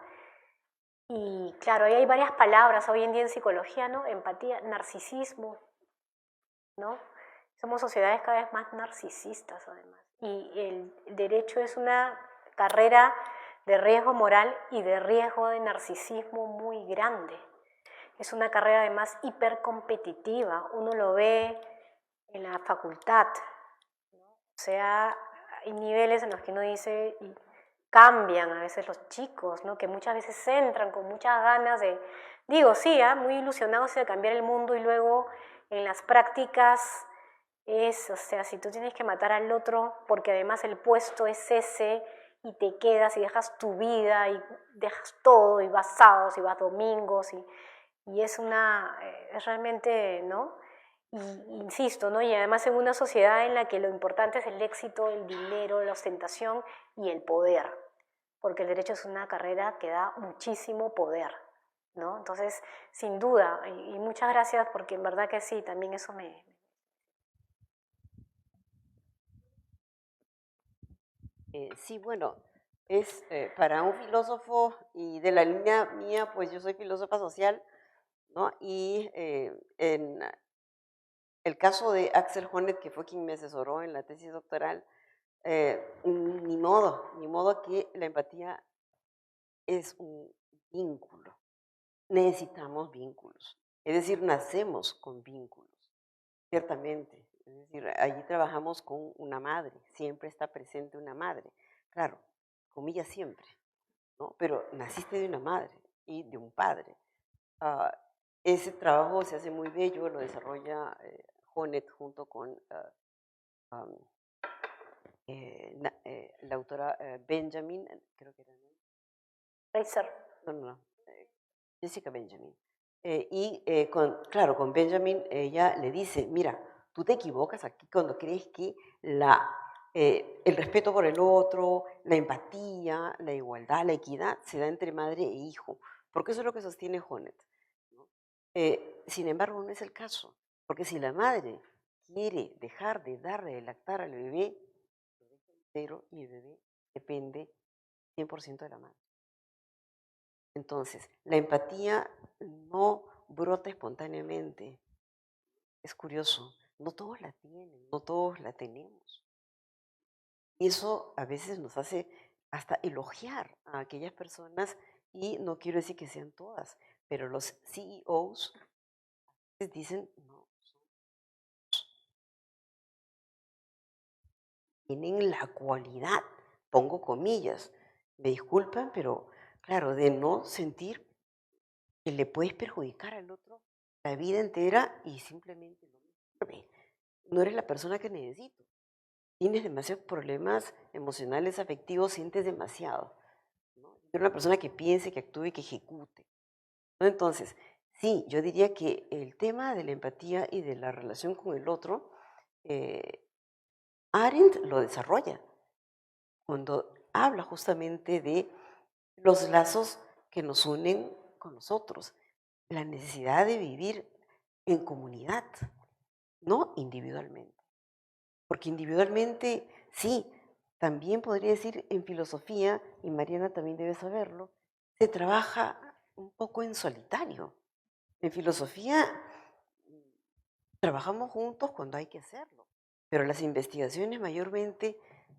Y claro, ahí hay varias palabras hoy en día en psicología, ¿no? Empatía, narcisismo, ¿no? Somos sociedades cada vez más narcisistas, además. Y el derecho es una carrera de riesgo moral y de riesgo de narcisismo muy grande. Es una carrera además hipercompetitiva, uno lo ve en la facultad, ¿no? O sea, hay niveles en los que uno dice, y cambian a veces los chicos, ¿no? Que muchas veces entran con muchas ganas de, digo, sí, muy ilusionados de cambiar el mundo y luego en las prácticas es, o sea, si tú tienes que matar al otro porque además el puesto es ese y te quedas y dejas tu vida y dejas todo y vas sábados y vas domingos y es es realmente, ¿no? Y insisto, ¿no? Y además en una sociedad en la que lo importante es el éxito, el dinero, la ostentación y el poder, porque el derecho es una carrera que da muchísimo poder, ¿no? Entonces, sin duda, y muchas gracias porque en verdad que sí, también eso me... Sí, bueno, es para un filósofo y de la línea mía, pues yo soy filósofa social, ¿no? Y en el caso de Axel Honneth, que fue quien me asesoró en la tesis doctoral, ni modo que la empatía es un vínculo. Necesitamos vínculos. Es decir, nacemos con vínculos, ciertamente. Es decir, allí trabajamos con una madre, siempre está presente una madre. Claro, comillas siempre, ¿no? Pero naciste de una madre y de un padre. Ese trabajo se hace muy bello, lo desarrolla Honneth junto con la autora Benjamin, creo que era, ¿no? Fraser. No, Jessica Benjamin. Claro, con Benjamin ella le dice, mira, tú te equivocas aquí cuando crees que el respeto por el otro, la empatía, la igualdad, la equidad se da entre madre e hijo, porque eso es lo que sostiene Honneth, ¿no? Sin embargo, no es el caso, porque si la madre quiere dejar de darle de lactar al bebé, entero y el bebé depende 100% de la madre. Entonces, la empatía no brota espontáneamente. Es curioso, no todos la tienen, no todos la tenemos. Y eso a veces nos hace hasta elogiar a aquellas personas, y no quiero decir que sean todas, pero los CEOs dicen, no, tienen la cualidad, pongo comillas, me disculpan, pero claro, de no sentir que le puedes perjudicar al otro la vida entera y simplemente no me sirve. No eres la persona que necesito. Tienes demasiados problemas emocionales, afectivos, sientes demasiado, ¿no? Yo era una persona que piense, que actúe y que ejecute, ¿no? Entonces, sí, yo diría que el tema de la empatía y de la relación con el otro, Arendt lo desarrolla cuando habla justamente de los lazos que nos unen con nosotros, la necesidad de vivir en comunidad, no individualmente. Porque individualmente, sí, también podría decir en filosofía, y Mariana también debe saberlo, se trabaja un poco en solitario. En filosofía trabajamos juntos cuando hay que hacerlo, pero las investigaciones mayormente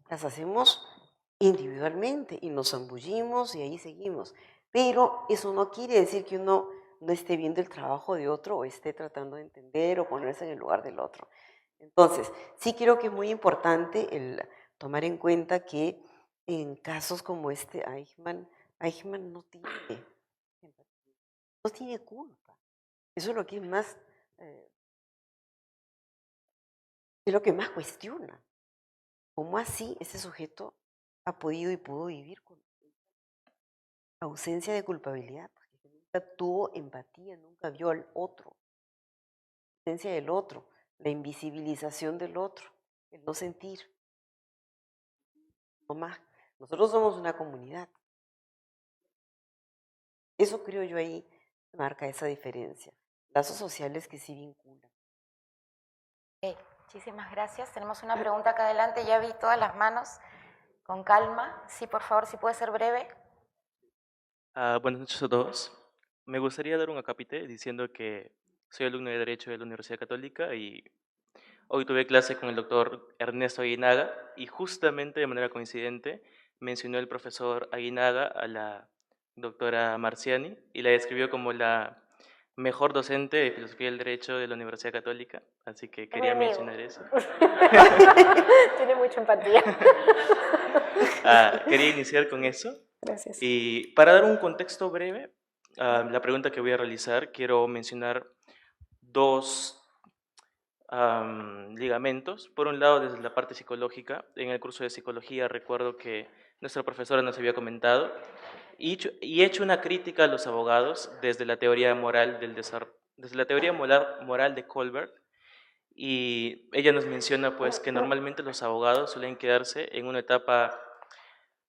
las hacemos individualmente y nos zambullimos y ahí seguimos. Pero eso no quiere decir que uno no esté viendo el trabajo de otro o esté tratando de entender o ponerse en el lugar del otro. Entonces, sí creo que es muy importante el tomar en cuenta que en casos como este, Eichmann no tiene empatía, no tiene culpa. Eso es lo que es más, es lo que más cuestiona. ¿Cómo así ese sujeto ha podido y pudo vivir con ausencia de culpabilidad? Porque nunca tuvo empatía, nunca vio al otro, la ausencia del otro, la invisibilización del otro, el no sentir. No más. Nosotros somos una comunidad. Eso creo yo ahí marca esa diferencia. Lazos sociales que sí vinculan. Ok, muchísimas gracias. Tenemos una pregunta acá adelante. Ya vi todas las manos. Con calma. Sí, por favor, si puede ser breve. Buenas noches a todos. Me gustaría dar un acápite diciendo que soy alumno de Derecho de la Universidad Católica y hoy tuve clase con el doctor Ernesto Aguinaga y justamente de manera coincidente mencionó el profesor Aguinaga a la doctora Marciani y la describió como la mejor docente de filosofía del derecho de la Universidad Católica, así que Es mi quería amigo. mencionar eso. Tiene mucha empatía. Quería iniciar con eso. Gracias. Y para dar un contexto breve, la pregunta que voy a realizar, quiero mencionar dos ligamentos. Por un lado, desde la parte psicológica, en el curso de psicología recuerdo que nuestra profesora nos había comentado y hecho una crítica a los abogados desde la teoría moral del desde la teoría moral de Colbert, y ella nos menciona pues que normalmente los abogados suelen quedarse en una etapa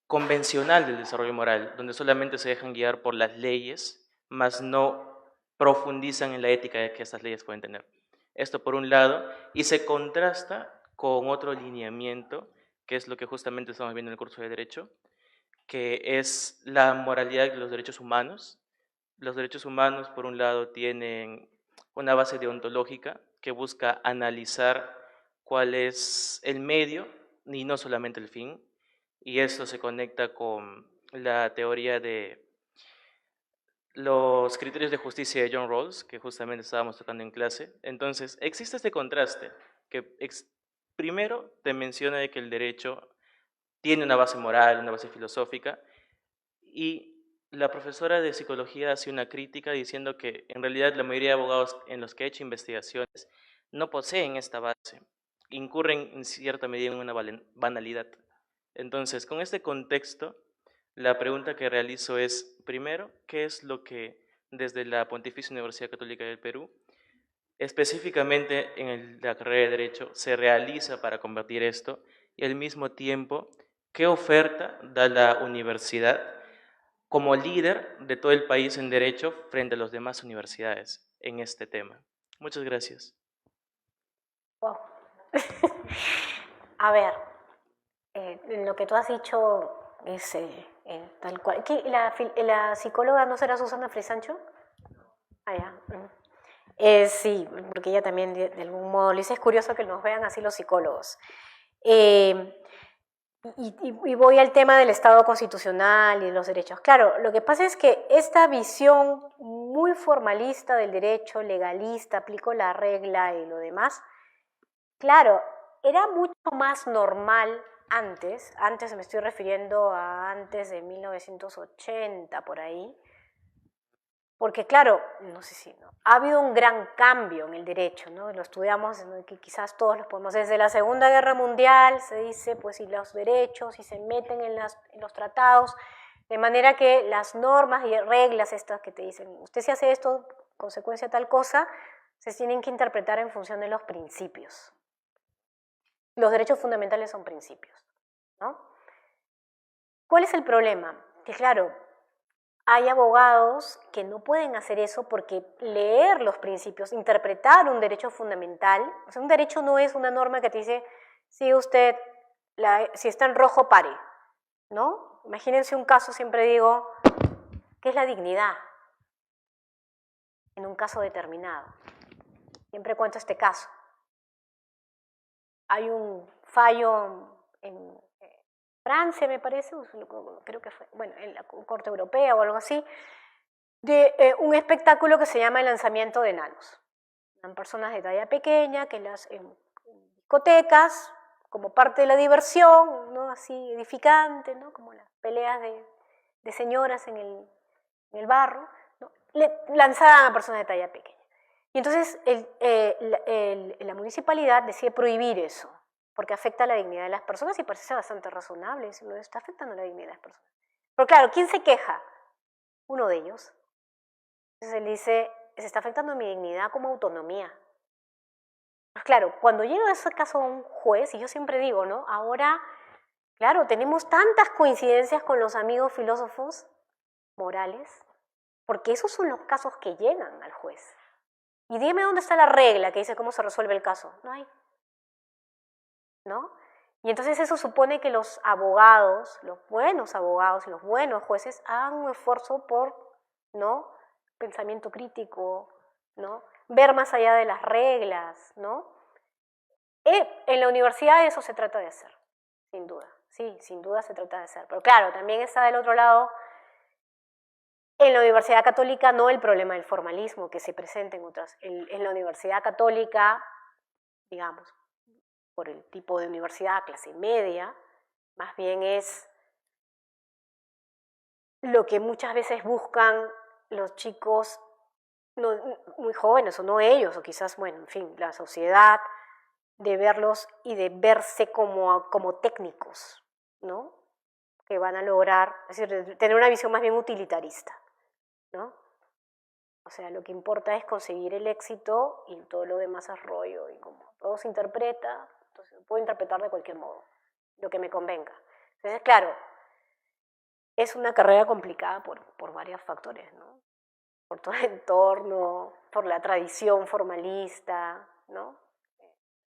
convencional del desarrollo moral, donde solamente se dejan guiar por las leyes, mas no profundizan en la ética que estas leyes pueden tener. Esto por un lado, y se contrasta con otro lineamiento, que es lo que justamente estamos viendo en el curso de Derecho, que es la moralidad de los derechos humanos. Los derechos humanos, por un lado, tienen una base deontológica que busca analizar cuál es el medio y no solamente el fin, y esto se conecta con la teoría de los criterios de justicia de John Rawls, que justamente estábamos tocando en clase. Entonces, existe este contraste, que primero te menciona de que el derecho tiene una base moral, una base filosófica, y la profesora de psicología hace una crítica diciendo que en realidad la mayoría de abogados en los que he hecho investigaciones no poseen esta base, incurren en cierta medida en una banalidad. Entonces, con este contexto, la pregunta que realizo es, primero, ¿qué es lo que desde la Pontificia Universidad Católica del Perú, específicamente en la carrera de Derecho, se realiza para combatir esto? Y al mismo tiempo, ¿qué oferta da la universidad como líder de todo el país en Derecho frente a las demás universidades en este tema? Muchas gracias. Wow. A ver, lo que tú has dicho es tal cual. ¿Qué, la psicóloga no será Susana Frisancho? Ah, ya. Sí, porque ella también de algún modo le dice, es curioso que nos vean así los psicólogos. Y voy al tema del Estado constitucional y de los derechos. Claro, lo que pasa es que esta visión muy formalista del derecho, legalista, aplico la regla y lo demás, claro, era mucho más normal antes me estoy refiriendo a antes de 1980, por ahí, porque claro, no sé si no, ha habido un gran cambio en el derecho, ¿no? Lo estudiamos, ¿no? Que quizás todos los podemos, desde la Segunda Guerra Mundial se dice, pues, si los derechos, si se meten en los tratados, de manera que las normas y reglas estas que te dicen, usted si hace esto, consecuencia tal cosa, se tienen que interpretar en función de los principios. Los derechos fundamentales son principios, ¿no? ¿Cuál es el problema? Que claro, hay abogados que no pueden hacer eso porque leer los principios, interpretar un derecho fundamental, o sea, un derecho no es una norma que te dice, si usted, si está en rojo, pare, ¿no? Imagínense un caso, siempre digo, ¿qué es la dignidad? En un caso determinado. Siempre cuento este caso. Hay un fallo en Francia, me parece, creo que fue, bueno, en la Corte Europea o algo así, de un espectáculo que se llama el lanzamiento de enanos. Eran personas de talla pequeña que en discotecas, como parte de la diversión, ¿no? Así edificante, ¿no? Como las peleas de señoras en el barro, ¿no? Lanzaban a personas de talla pequeña. Y entonces la municipalidad decide prohibir eso, porque afecta a la dignidad de las personas y parece bastante razonable, no está afectando la dignidad de las personas. Pero claro, ¿quién se queja? Uno de ellos. Entonces él dice, se está afectando mi dignidad como autonomía. Pues claro, cuando llega ese caso a un juez, y yo siempre digo, ¿no? Ahora, claro, tenemos tantas coincidencias con los amigos filósofos morales, porque esos son los casos que llegan al juez. Y dime dónde está la regla que dice cómo se resuelve el caso. No hay. ¿No? Y entonces eso supone que los abogados, los buenos abogados y los buenos jueces hagan un esfuerzo por, ¿no? Pensamiento crítico, ¿no? Ver más allá de las reglas, ¿no? En la universidad eso se trata de hacer, sin duda. Sí, sin duda se trata de hacer. Pero claro, también está del otro lado, en la Universidad Católica no el problema del formalismo que se presenta en otras. En la Universidad Católica, digamos, por el tipo de universidad, clase media, más bien es lo que muchas veces buscan los chicos no, muy jóvenes, o no ellos, o quizás, bueno, en fin, la sociedad, de verlos y de verse como técnicos, ¿no? Que van a lograr, es decir, tener una visión más bien utilitarista, ¿no? O sea, lo que importa es conseguir el éxito y todo lo demás es rollo, y como todo se interpreta, entonces puedo interpretar de cualquier modo, lo que me convenga. Entonces, claro, es una carrera complicada por varios factores, ¿no? Por todo el entorno, por la tradición formalista, ¿no?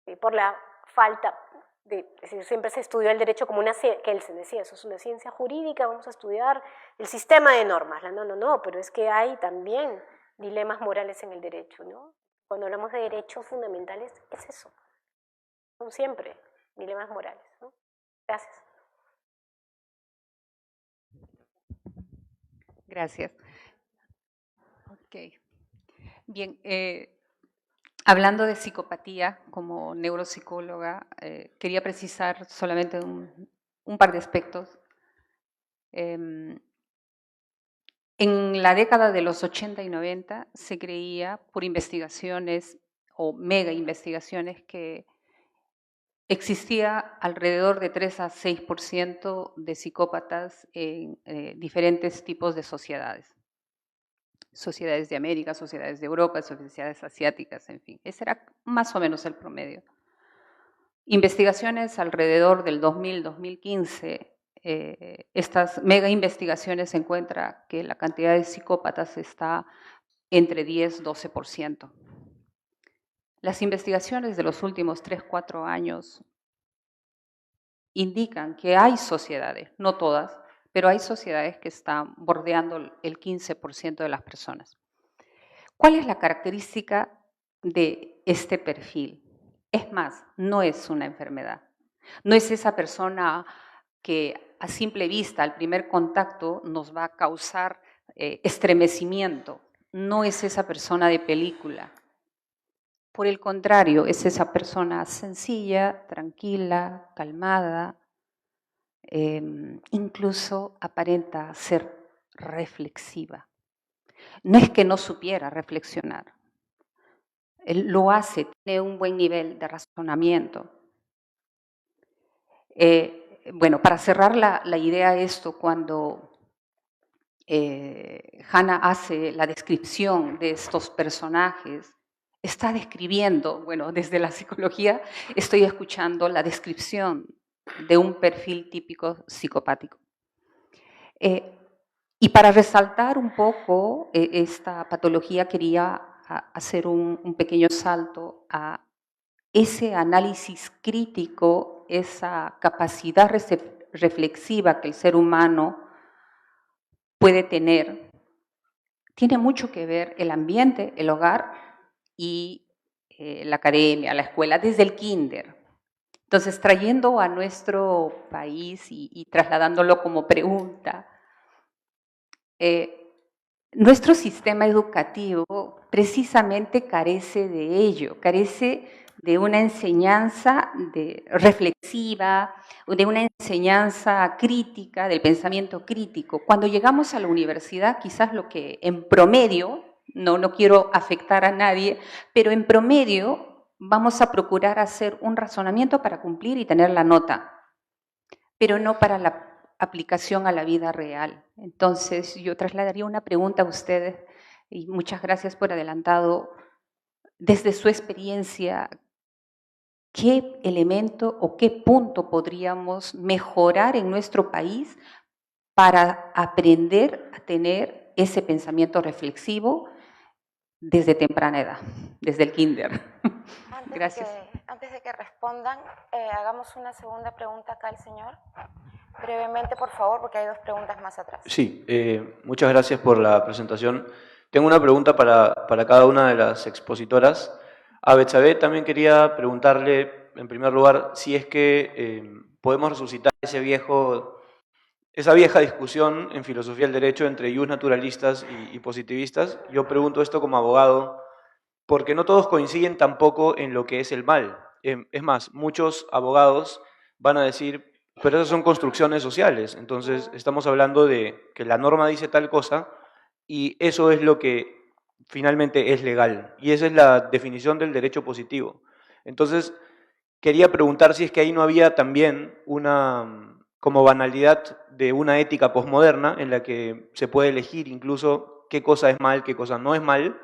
Y por la falta de, es decir, siempre se estudió el derecho como que él se decía, eso es una ciencia jurídica, vamos a estudiar el sistema de normas. No, pero es que hay también dilemas morales en el derecho, ¿no? Cuando hablamos de derechos fundamentales, es eso. Son siempre dilemas morales, ¿no? Gracias. Gracias. Ok. Bien, hablando de psicopatía, como neuropsicóloga, quería precisar solamente un par de aspectos. En la década de los 80 y 90 se creía por investigaciones o mega investigaciones que existía alrededor de 3 a 6% de psicópatas en diferentes tipos de sociedades. Sociedades de América, sociedades de Europa, sociedades asiáticas, en fin. Ese era más o menos el promedio. Investigaciones alrededor del 2000-2015, estas mega investigaciones encuentran que la cantidad de psicópatas está entre 10-12%. Las investigaciones de los últimos 3-4 años indican que hay sociedades, no todas, pero hay sociedades que están bordeando el 15% de las personas. ¿Cuál es la característica de este perfil? Es más, no es una enfermedad. No es esa persona que a simple vista, al primer contacto, nos va a causar estremecimiento. No es esa persona de película. Por el contrario, es esa persona sencilla, tranquila, calmada, incluso aparenta ser reflexiva. No es que no supiera reflexionar. Él lo hace, tiene un buen nivel de razonamiento. Bueno, para cerrar la idea de esto, cuando Hannah hace la descripción de estos personajes, está describiendo, bueno, desde la psicología estoy escuchando la descripción de un perfil típico psicopático. Y para resaltar un poco esta patología quería hacer un pequeño salto a ese análisis crítico, esa capacidad reflexiva que el ser humano puede tener. Tiene mucho que ver el ambiente, el hogar y la academia, la escuela, desde el kinder. Entonces, trayendo a nuestro país y trasladándolo como pregunta, nuestro sistema educativo precisamente carece de ello, carece de una enseñanza reflexiva, de una enseñanza crítica, del pensamiento crítico. Cuando llegamos a la universidad, quizás lo que en promedio, no quiero afectar a nadie, pero en promedio vamos a procurar hacer un razonamiento para cumplir y tener la nota, pero no para la aplicación a la vida real. Entonces, yo trasladaría una pregunta a ustedes, y muchas gracias por adelantado, desde su experiencia, ¿qué elemento o qué punto podríamos mejorar en nuestro país para aprender a tener ese pensamiento reflexivo desde temprana edad, desde el kinder? Gracias. Antes de que respondan, hagamos una segunda pregunta acá al señor. Brevemente, por favor, porque hay 2 preguntas más atrás. Sí, muchas gracias por la presentación. Tengo una pregunta para cada una de las expositoras. A Betsabe también quería preguntarle, en primer lugar, si es que podemos resucitar esa vieja discusión en filosofía del derecho entre ius naturalistas y positivistas. Yo pregunto esto como abogado, porque no todos coinciden tampoco en lo que es el mal. Es más, muchos abogados van a decir, pero esas son construcciones sociales, entonces estamos hablando de que la norma dice tal cosa y eso es lo que finalmente es legal, y esa es la definición del derecho positivo. Entonces, quería preguntar si es que ahí no había también una como banalidad de una ética posmoderna en la que se puede elegir incluso qué cosa es mal, qué cosa no es mal,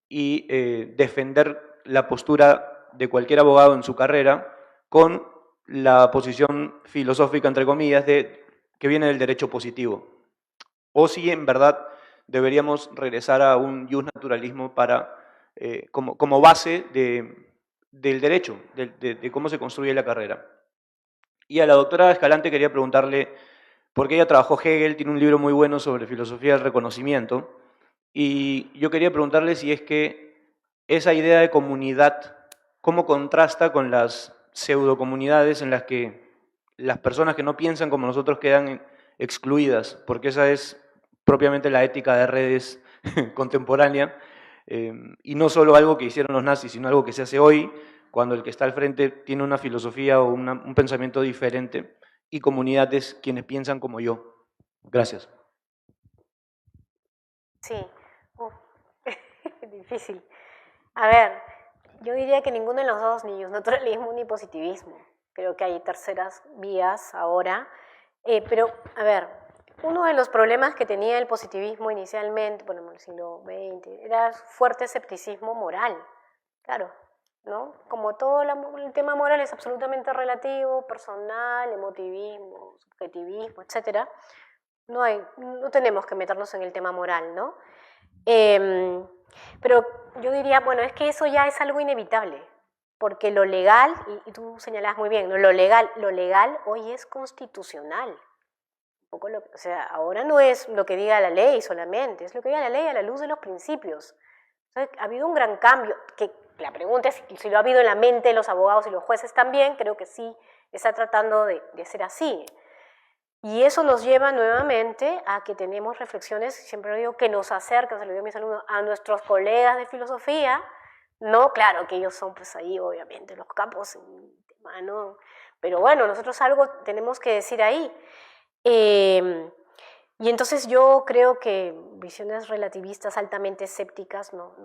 y defender la postura de cualquier abogado en su carrera con la posición filosófica, entre comillas, que viene del derecho positivo. O si en verdad deberíamos regresar a un jus naturalismo como base del derecho, de cómo se construye la carrera. Y a la doctora Escalante quería preguntarle, porque ella trabajó Hegel, tiene un libro muy bueno sobre filosofía del reconocimiento, y yo quería preguntarle si es que esa idea de comunidad, ¿cómo contrasta con las pseudocomunidades en las que las personas que no piensan como nosotros quedan excluidas? Porque esa es propiamente la ética de redes contemporánea, y no solo algo que hicieron los nazis, sino algo que se hace hoy, cuando el que está al frente tiene una filosofía o un pensamiento diferente, y comunidades quienes piensan como yo. Gracias. Sí, uf, difícil. A ver, yo diría que ninguno de los dos, ni naturalismo ni positivismo. Creo que hay terceras vías ahora. Pero, a ver, uno de los problemas que tenía el positivismo inicialmente, bueno, en el siglo XX, era fuerte escepticismo moral. Claro, ¿no? Como todo el tema moral es absolutamente relativo, personal, emotivismo, subjetivismo, etc., no tenemos que meternos en el tema moral, ¿no? Pero yo diría, bueno, es que eso ya es algo inevitable, porque lo legal, y tú señalás muy bien, ¿no? Lo legal hoy es constitucional. Un poco o sea, ahora no es lo que diga la ley solamente, es lo que diga la ley a la luz de los principios. Entonces, ha habido un gran cambio, que la pregunta es si lo ha habido en la mente de los abogados y los jueces también, creo que sí, está tratando de ser así. Y eso nos lleva nuevamente a que tenemos reflexiones, siempre lo digo, que nos acercan, se lo digo a mis alumnos, a nuestros colegas de filosofía, no, claro, que ellos son pues ahí obviamente los capos en el tema, ¿no? Pero bueno, nosotros algo tenemos que decir ahí. Y entonces yo creo que visiones relativistas altamente escépticas, no.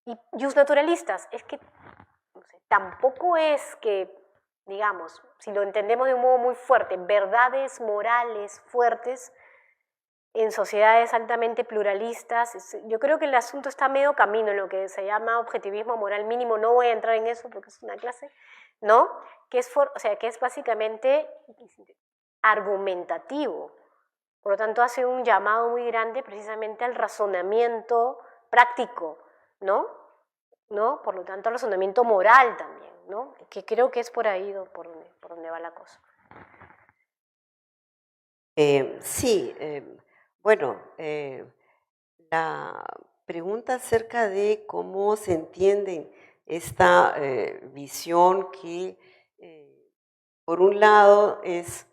Y jus naturalistas, es que no sé, tampoco es que, digamos, si lo entendemos de un modo muy fuerte, verdades morales fuertes en sociedades altamente pluralistas, yo creo que el asunto está medio camino en lo que se llama objetivismo moral mínimo, no voy a entrar en eso porque es una clase, ¿no? Que es básicamente argumentativo. Por lo tanto, hace un llamado muy grande precisamente al razonamiento práctico, ¿no? Por lo tanto, al razonamiento moral también, ¿no? Que creo que es por ahí por donde va la cosa. Sí, bueno, la pregunta acerca de cómo se entiende esta visión que, por un lado, es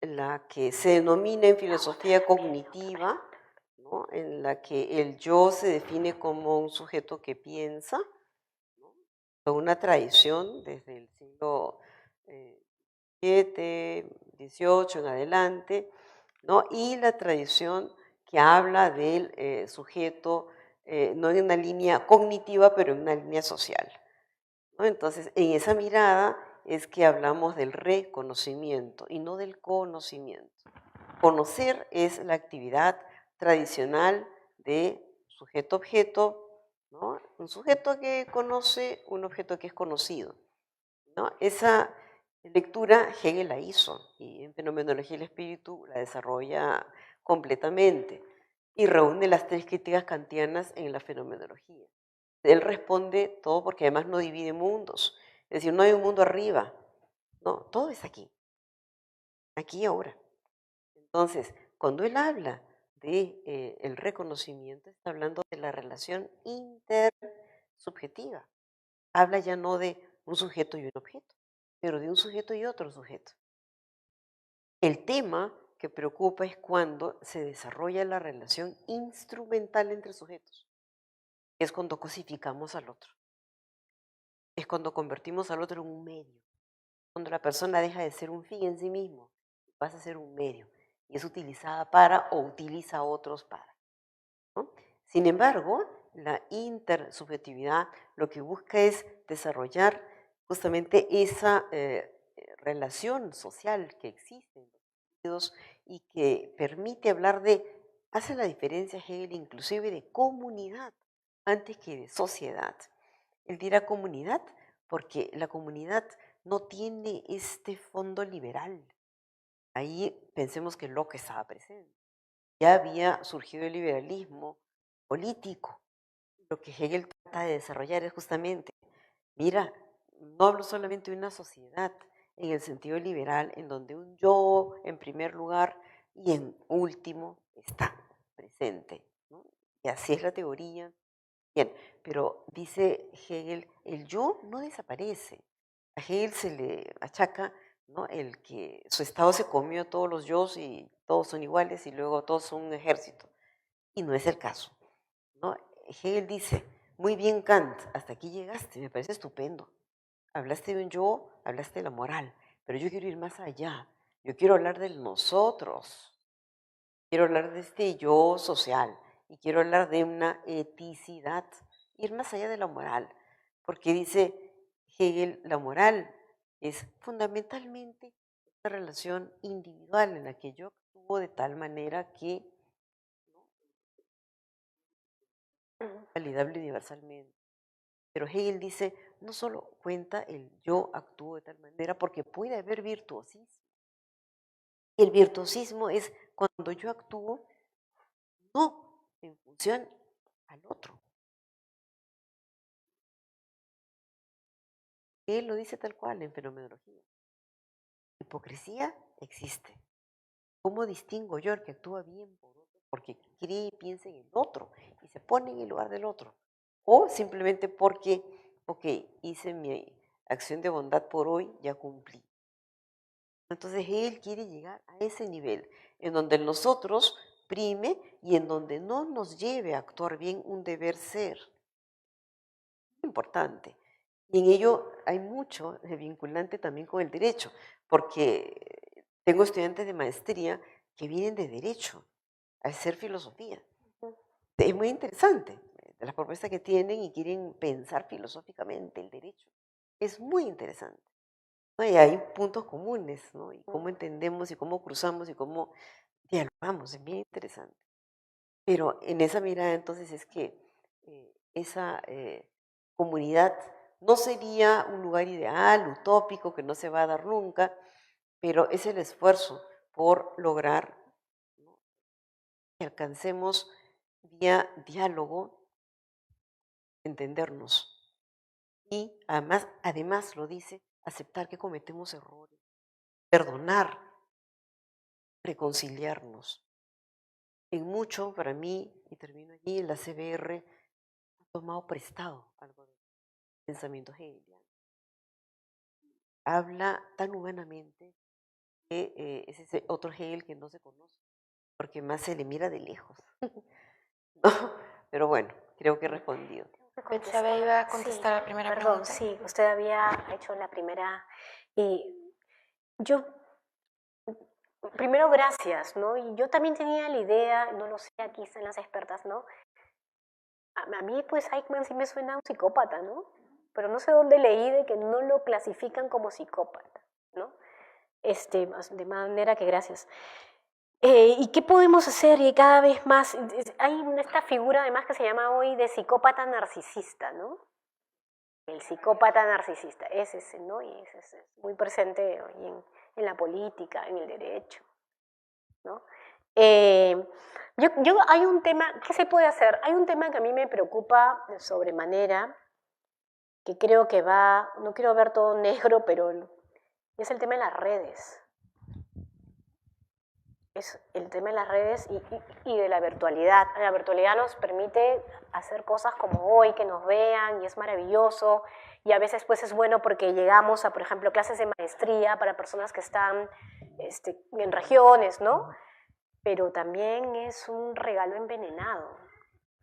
la que se denomina en filosofía cognitiva, ¿no? En la que el yo se define como un sujeto que piensa, ¿no? Una tradición desde el siglo XVII, XVIII en adelante, ¿no? Y la tradición que habla del sujeto no en una línea cognitiva, pero en una línea social, ¿no? Entonces, en esa mirada es que hablamos del reconocimiento y no del conocimiento. Conocer es la actividad tradicional de sujeto-objeto, ¿no? Un sujeto que conoce, un objeto que es conocido, ¿no? Esa lectura Hegel la hizo y en Fenomenología del Espíritu la desarrolla completamente y reúne las tres críticas kantianas en la fenomenología. Él responde todo porque además no divide mundos, es decir, no hay un mundo arriba, no, todo es aquí y ahora. Entonces, cuando él habla de el reconocimiento, está hablando de la relación intersubjetiva. Habla ya no de un sujeto y un objeto, pero de un sujeto y otro sujeto. El tema que preocupa es cuando se desarrolla la relación instrumental entre sujetos. Es cuando cosificamos al otro. Es cuando convertimos al otro en un medio. Cuando la persona deja de ser un fin en sí mismo, pasa a ser un medio. Y es utilizada para o utiliza a otros para, ¿no? Sin embargo, la intersubjetividad lo que busca es desarrollar justamente esa relación social que existe en los individuos y que permite hablar hace la diferencia Hegel inclusive de comunidad antes que de sociedad. Él dirá comunidad porque la comunidad no tiene este fondo liberal. Ahí pensemos que Locke estaba presente. Ya había surgido el liberalismo político. Lo que Hegel trata de desarrollar es justamente, mira, no hablo solamente de una sociedad en el sentido liberal, en donde un yo en primer lugar y en último está presente, ¿no? Y así es la teoría. Bien, pero dice Hegel, el yo no desaparece. A Hegel se le achaca, ¿no?, el que su Estado se comió a todos los yos y todos son iguales y luego todos son un ejército. Y no es el caso, ¿no? Hegel dice, muy bien Kant, hasta aquí llegaste, me parece estupendo. Hablaste de un yo, hablaste de la moral, pero yo quiero ir más allá. Yo quiero hablar del nosotros. Quiero hablar de este yo social y quiero hablar de una eticidad, ir más allá de la moral, porque dice Hegel, la moral es fundamentalmente una relación individual en la que yo actúo de tal manera que validable universalmente. Pero Hegel dice, no solo cuenta el yo actúo de tal manera, porque puede haber virtuosismo. Y el virtuosismo es cuando yo actúo no en función al otro. Él lo dice tal cual en fenomenología. Hipocresía existe. ¿Cómo distingo yo el que actúa bien por otro? Porque cree y piensa en el otro y se pone en el lugar del otro. O simplemente porque, ok, hice mi acción de bondad por hoy, ya cumplí. Entonces él quiere llegar a ese nivel, en donde el nosotros prime y en donde no nos lleve a actuar bien un deber ser. Importante. Y en ello hay mucho de vinculante también con el derecho, porque tengo estudiantes de maestría que vienen de derecho a hacer filosofía. Es muy interesante las propuestas que tienen y quieren pensar filosóficamente el derecho. Es muy interesante, ¿no? Y hay puntos comunes, ¿no? Y cómo entendemos y cómo cruzamos y cómo dialogamos, es bien interesante. Pero en esa mirada entonces es que esa comunidad no sería un lugar ideal, utópico, que no se va a dar nunca, pero es el esfuerzo por lograr, ¿no?, que alcancemos vía diálogo, entendernos. Y además lo dice, aceptar que cometemos errores, perdonar, reconciliarnos. En mucho, para mí, y termino allí, la CBR ha tomado prestado algo del pensamiento hegeliano. Habla tan humanamente que es ese otro Hegel que no se conoce, porque más se le mira de lejos. ¿No? Pero bueno, creo que he respondido. Betsabe iba a contestar la primera pregunta. Sí, usted había hecho la primera. Y yo, primero, gracias, ¿no? Y yo también tenía la idea, no lo sé, aquí están las expertas, ¿no? A mí, pues, Eichmann sí me suena a un psicópata, ¿no? Pero no sé dónde leí de que no lo clasifican como psicópata, ¿no? De manera que gracias. ¿Y qué podemos hacer? Y cada vez más, hay esta figura además que se llama hoy de psicópata narcisista, ¿no? El psicópata narcisista, es ese, ¿no? Y ese es muy presente hoy en la política, en el derecho, ¿no? Hay un tema, ¿qué se puede hacer? Hay un tema que a mí me preocupa de sobremanera, que creo que va, no quiero ver todo negro, pero es el tema de las redes. Es el tema de las redes y de la virtualidad. La virtualidad nos permite hacer cosas como hoy, que nos vean, y es maravilloso. Y a veces pues es bueno porque llegamos a, por ejemplo, clases de maestría para personas que están en regiones, ¿no? Pero también es un regalo envenenado.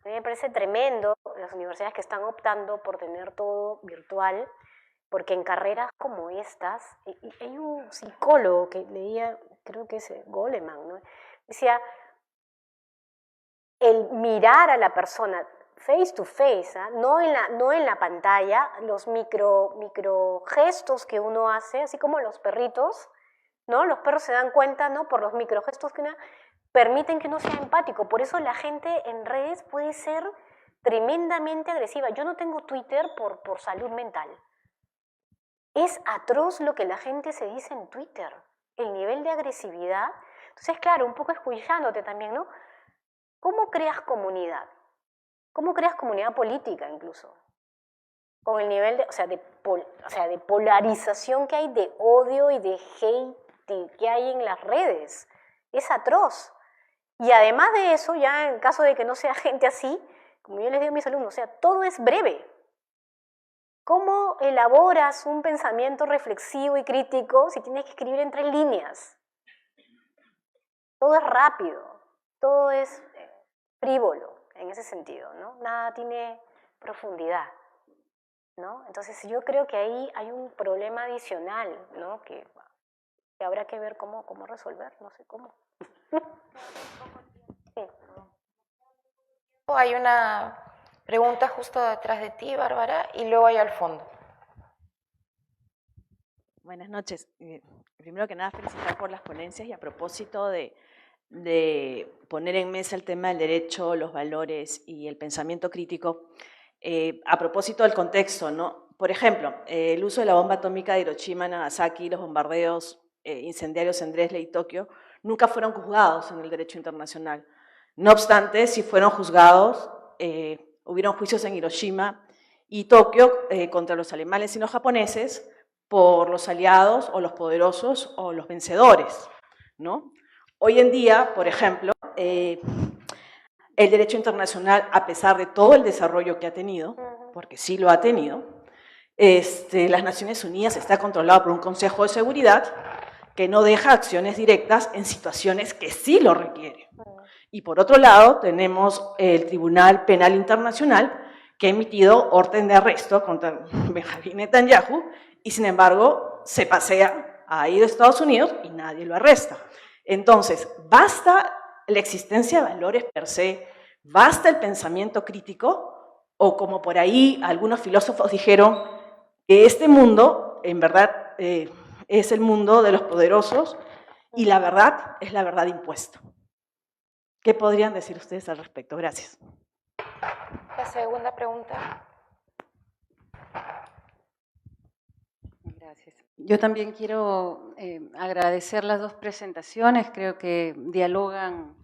A mí me parece tremendo las universidades que están optando por tener todo virtual, porque en carreras como estas, y hay un psicólogo que leía, creo que es Goleman, ¿no? Decía, el mirar a la persona face to face, ¿eh? no en la pantalla, los micro gestos que uno hace, así como los perritos, ¿no? Los perros se dan cuenta, ¿no? Por los microgestos que uno permiten que uno sea empático. Por eso la gente en redes puede ser tremendamente agresiva. Yo no tengo Twitter por salud mental. Es atroz lo que la gente se dice en Twitter, el nivel de agresividad. Entonces, claro, un poco escuchándote también, ¿no? ¿Cómo creas comunidad? ¿Cómo creas comunidad política incluso? Con el nivel de polarización que hay, de odio y de hate que hay en las redes. Es atroz. Y además de eso, ya en caso de que no sea gente así, como yo les digo a mis alumnos, o sea, todo es breve. ¿Cómo elaboras un pensamiento reflexivo y crítico si tienes que escribir en 3 líneas? Todo es rápido, todo es frívolo en ese sentido, ¿no? Nada tiene profundidad, ¿no? Entonces yo creo que ahí hay un problema adicional, ¿no? Que habrá que ver cómo resolver, no sé cómo. Sí. Hay una pregunta justo detrás de ti, Bárbara, y luego hay al fondo. Buenas noches. Primero que nada, felicitar por las ponencias y a propósito de poner en mesa el tema del derecho, los valores y el pensamiento crítico, a propósito del contexto, ¿no? Por ejemplo, el uso de la bomba atómica de Hiroshima, Nagasaki, los bombardeos incendiarios en Dresde y Tokio, nunca fueron juzgados en el derecho internacional. No obstante, sí fueron juzgados, hubieron juicios en Hiroshima y Tokio contra los alemanes y los japoneses por los aliados o los poderosos o los vencedores, ¿no? Hoy en día, por ejemplo, el derecho internacional, a pesar de todo el desarrollo que ha tenido, porque sí lo ha tenido, las Naciones Unidas está controlado por un Consejo de Seguridad que no deja acciones directas en situaciones que sí lo requieren. Y por otro lado, tenemos el Tribunal Penal Internacional que ha emitido orden de arresto contra Benjamin Netanyahu y, sin embargo, se pasea a ir a Estados Unidos y nadie lo arresta. Entonces, basta la existencia de valores per se, basta el pensamiento crítico, o como por ahí algunos filósofos dijeron, que este mundo, en verdad, es el mundo de los poderosos y la verdad es la verdad impuesta. ¿Qué podrían decir ustedes al respecto? Gracias. La segunda pregunta. Gracias. Yo también quiero agradecer las dos presentaciones, creo que dialogan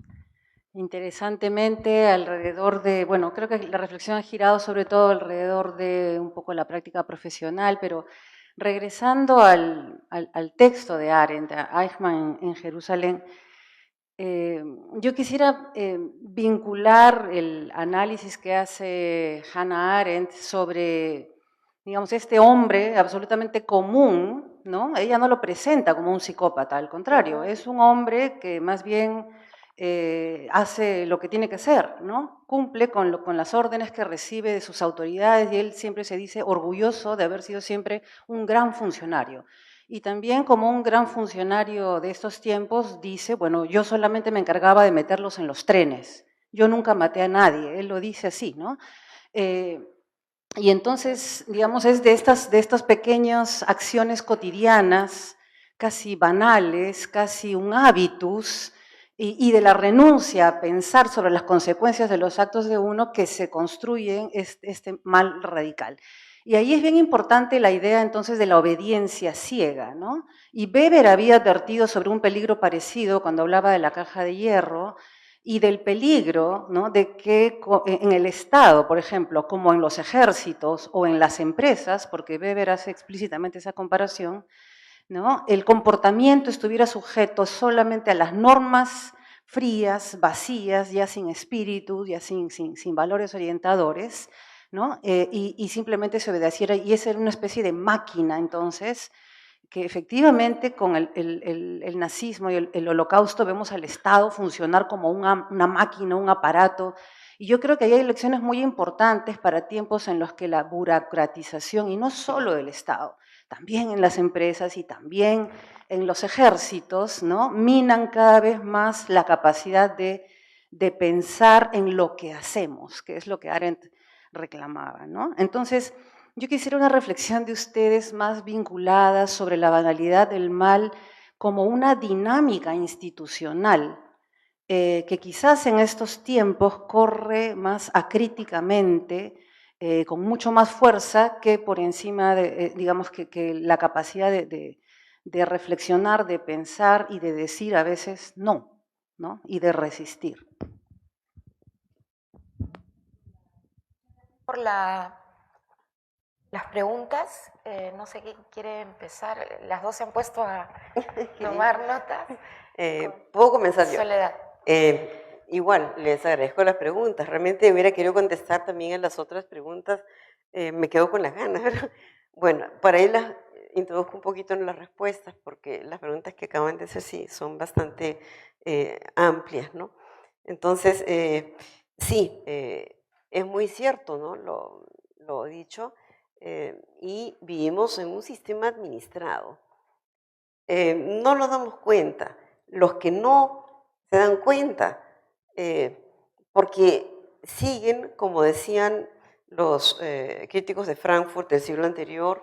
interesantemente alrededor de, bueno, creo que la reflexión ha girado sobre todo alrededor de un poco la práctica profesional, pero regresando al texto de Arendt, a Eichmann en Jerusalén, yo quisiera vincular el análisis que hace Hannah Arendt sobre, digamos, este hombre absolutamente común, ¿no? Ella no lo presenta como un psicópata, al contrario, es un hombre que más bien hace lo que tiene que hacer, ¿no? Cumple con las órdenes que recibe de sus autoridades y él siempre se dice orgulloso de haber sido siempre un gran funcionario. Y también como un gran funcionario de estos tiempos dice, bueno, yo solamente me encargaba de meterlos en los trenes, yo nunca maté a nadie, él lo dice así, ¿no? Y entonces, digamos, es de estas pequeñas acciones cotidianas, casi banales, casi un hábitus, y de la renuncia a pensar sobre las consecuencias de los actos de uno que se construyen este mal radical. Y ahí es bien importante la idea entonces de la obediencia ciega, ¿no? Y Weber había advertido sobre un peligro parecido cuando hablaba de la caja de hierro y del peligro, ¿no?, de que en el Estado, por ejemplo, como en los ejércitos o en las empresas, porque Weber hace explícitamente esa comparación, ¿no?, el comportamiento estuviera sujeto solamente a las normas frías, vacías, ya sin espíritu, ya sin valores orientadores, ¿no? Y simplemente se obedeciera, y esa era una especie de máquina, entonces, que efectivamente con el nazismo y el holocausto vemos al Estado funcionar como una máquina, un aparato, y yo creo que ahí hay lecciones muy importantes para tiempos en los que la burocratización, y no solo del Estado, también en las empresas y también en los ejércitos, ¿no?, minan cada vez más la capacidad de pensar en lo que hacemos, que es lo que Arendt reclamaba, ¿no? Entonces, yo quisiera una reflexión de ustedes más vinculada sobre la banalidad del mal como una dinámica institucional que quizás en estos tiempos corre más acríticamente, con mucho más fuerza que por encima de, digamos, que la capacidad de reflexionar, de pensar y de decir a veces no, ¿no? Y de resistir. Por las preguntas, no sé quién quiere empezar, las dos se han puesto a tomar notas. ¿Puedo comenzar yo? Soledad. Igual, les agradezco las preguntas. Realmente hubiera querido contestar también a las otras preguntas. Me quedo con las ganas, ¿verdad? Bueno, para ahí las introduzco un poquito en las respuestas, porque las preguntas que acaban de hacer sí son bastante amplias, ¿no? Entonces, sí, es muy cierto, ¿no? Lo dicho, y vivimos en un sistema administrado. No nos damos cuenta. Los que no se dan cuenta, porque siguen, como decían los críticos de Frankfurt del siglo anterior,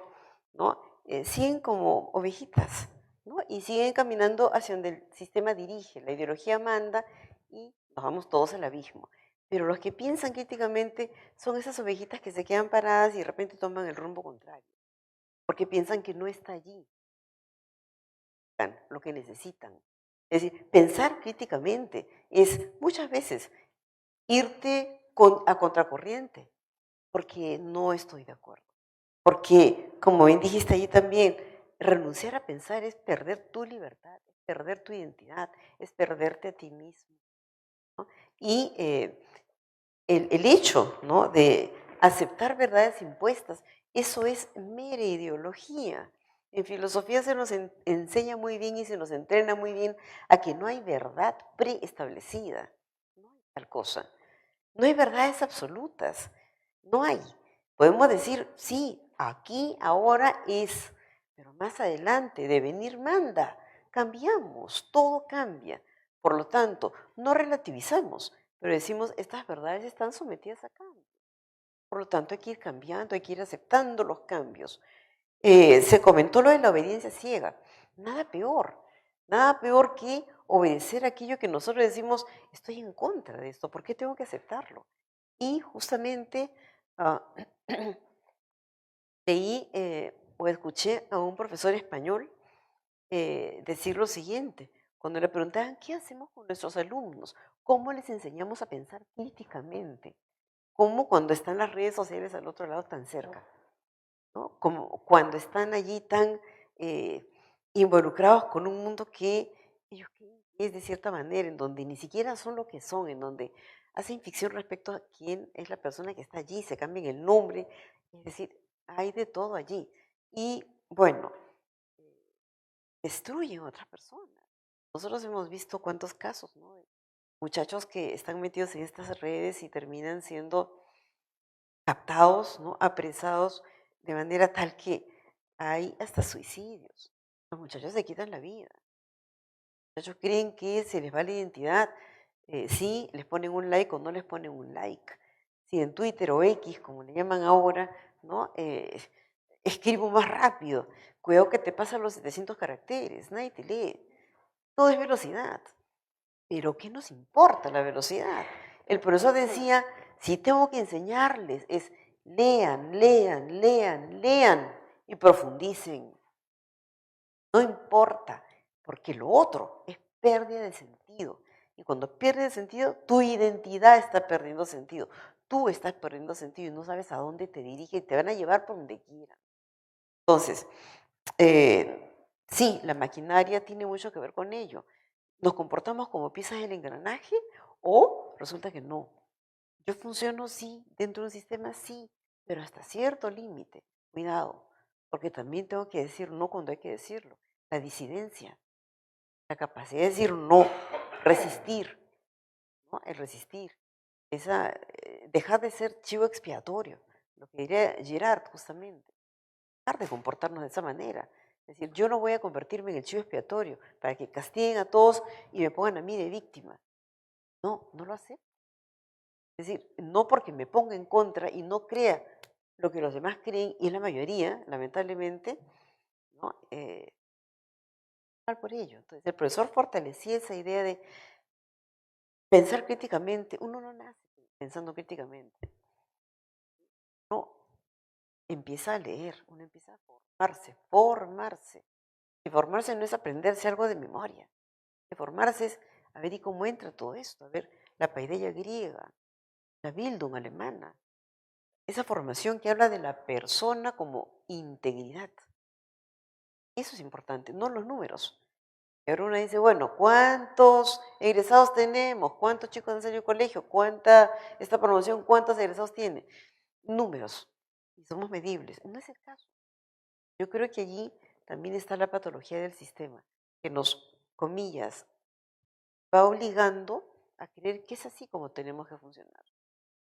¿no? Siguen como ovejitas, ¿no? Y siguen caminando hacia donde el sistema dirige, la ideología manda y nos vamos todos al abismo. Pero los que piensan críticamente son esas ovejitas que se quedan paradas y de repente toman el rumbo contrario, porque piensan que no está allí lo que necesitan. Es decir, pensar críticamente es muchas veces irte a contracorriente, porque no estoy de acuerdo. Porque, como bien dijiste allí también, renunciar a pensar es perder tu libertad, es perder tu identidad, es perderte a ti mismo, ¿no? Y el hecho, ¿no?, de aceptar verdades impuestas, eso es mera ideología. En filosofía se nos enseña muy bien y se nos entrena muy bien a que no hay verdad preestablecida, no hay tal cosa. No hay verdades absolutas, no hay. Podemos decir, sí, aquí, ahora es, pero más adelante, devenir manda, cambiamos, todo cambia. Por lo tanto, no relativizamos, pero decimos, estas verdades están sometidas a cambio. Por lo tanto, hay que ir cambiando, hay que ir aceptando los cambios. Se comentó lo de la obediencia ciega. Nada peor que obedecer aquello que nosotros decimos, estoy en contra de esto, ¿por qué tengo que aceptarlo? Y justamente leí o escuché a un profesor español decir lo siguiente, cuando le preguntaban, ¿qué hacemos con nuestros alumnos? ¿Cómo les enseñamos a pensar críticamente? ¿Cómo cuando están las redes sociales al otro lado tan cerca? ¿No? Como cuando están allí tan involucrados con un mundo que ellos creen que es de cierta manera, en donde ni siquiera son lo que son, en donde hacen ficción respecto a quién es la persona que está allí, se cambian el nombre, es decir, hay de todo allí. Y bueno, destruyen a otras personas. Nosotros hemos visto cuántos casos, ¿no?, de muchachos que están metidos en estas redes y terminan siendo captados, ¿no?, apresados de manera tal que hay hasta suicidios. Los muchachos se quitan la vida. Los muchachos creen que se les va la identidad si les ponen un like o no les ponen un like. Si en Twitter o X, como le llaman ahora, ¿no?, escribo más rápido. Cuidado que te pasan los 700 caracteres, nadie te lee. Todo es velocidad. Pero ¿qué nos importa la velocidad? El profesor decía, si tengo que enseñarles, es lean, lean, lean, lean y profundicen. No importa, porque lo otro es pérdida de sentido. Y cuando pierde sentido, tu identidad está perdiendo sentido. Tú estás perdiendo sentido y no sabes a dónde te dirige y te van a llevar por donde quieran. Entonces, sí, la maquinaria tiene mucho que ver con ello. ¿Nos comportamos como piezas del engranaje o resulta que no? Yo funciono sí, dentro de un sistema sí, pero hasta cierto límite. Cuidado, porque también tengo que decir no cuando hay que decirlo. La disidencia, la capacidad de decir no, resistir, ¿no? El resistir, dejar de ser chivo expiatorio, lo que diría Girard justamente, dejar de comportarnos de esa manera. Es decir, yo no voy a convertirme en el chivo expiatorio para que castiguen a todos y me pongan a mí de víctima. No, no lo acepto. Es decir, no porque me ponga en contra y no crea lo que los demás creen, y es la mayoría, lamentablemente, ¿no? Mal por ello. Entonces, el profesor fortalecía esa idea de pensar críticamente. Uno no nace pensando críticamente. No, empieza a leer, uno empieza a formarse. Y formarse no es aprenderse algo de memoria. Y formarse es, a ver, ¿y cómo entra todo esto? A ver, la paideia griega, la Bildung alemana. Esa formación que habla de la persona como integridad. Eso es importante, no los números. Y ahora uno dice, bueno, ¿cuántos egresados tenemos? ¿Cuántos chicos han salido del colegio? Esta promoción, ¿cuántos egresados tiene? Números. Y somos medibles. No es el caso. Yo creo que allí también está la patología del sistema, que nos, comillas, va obligando a creer que es así como tenemos que funcionar.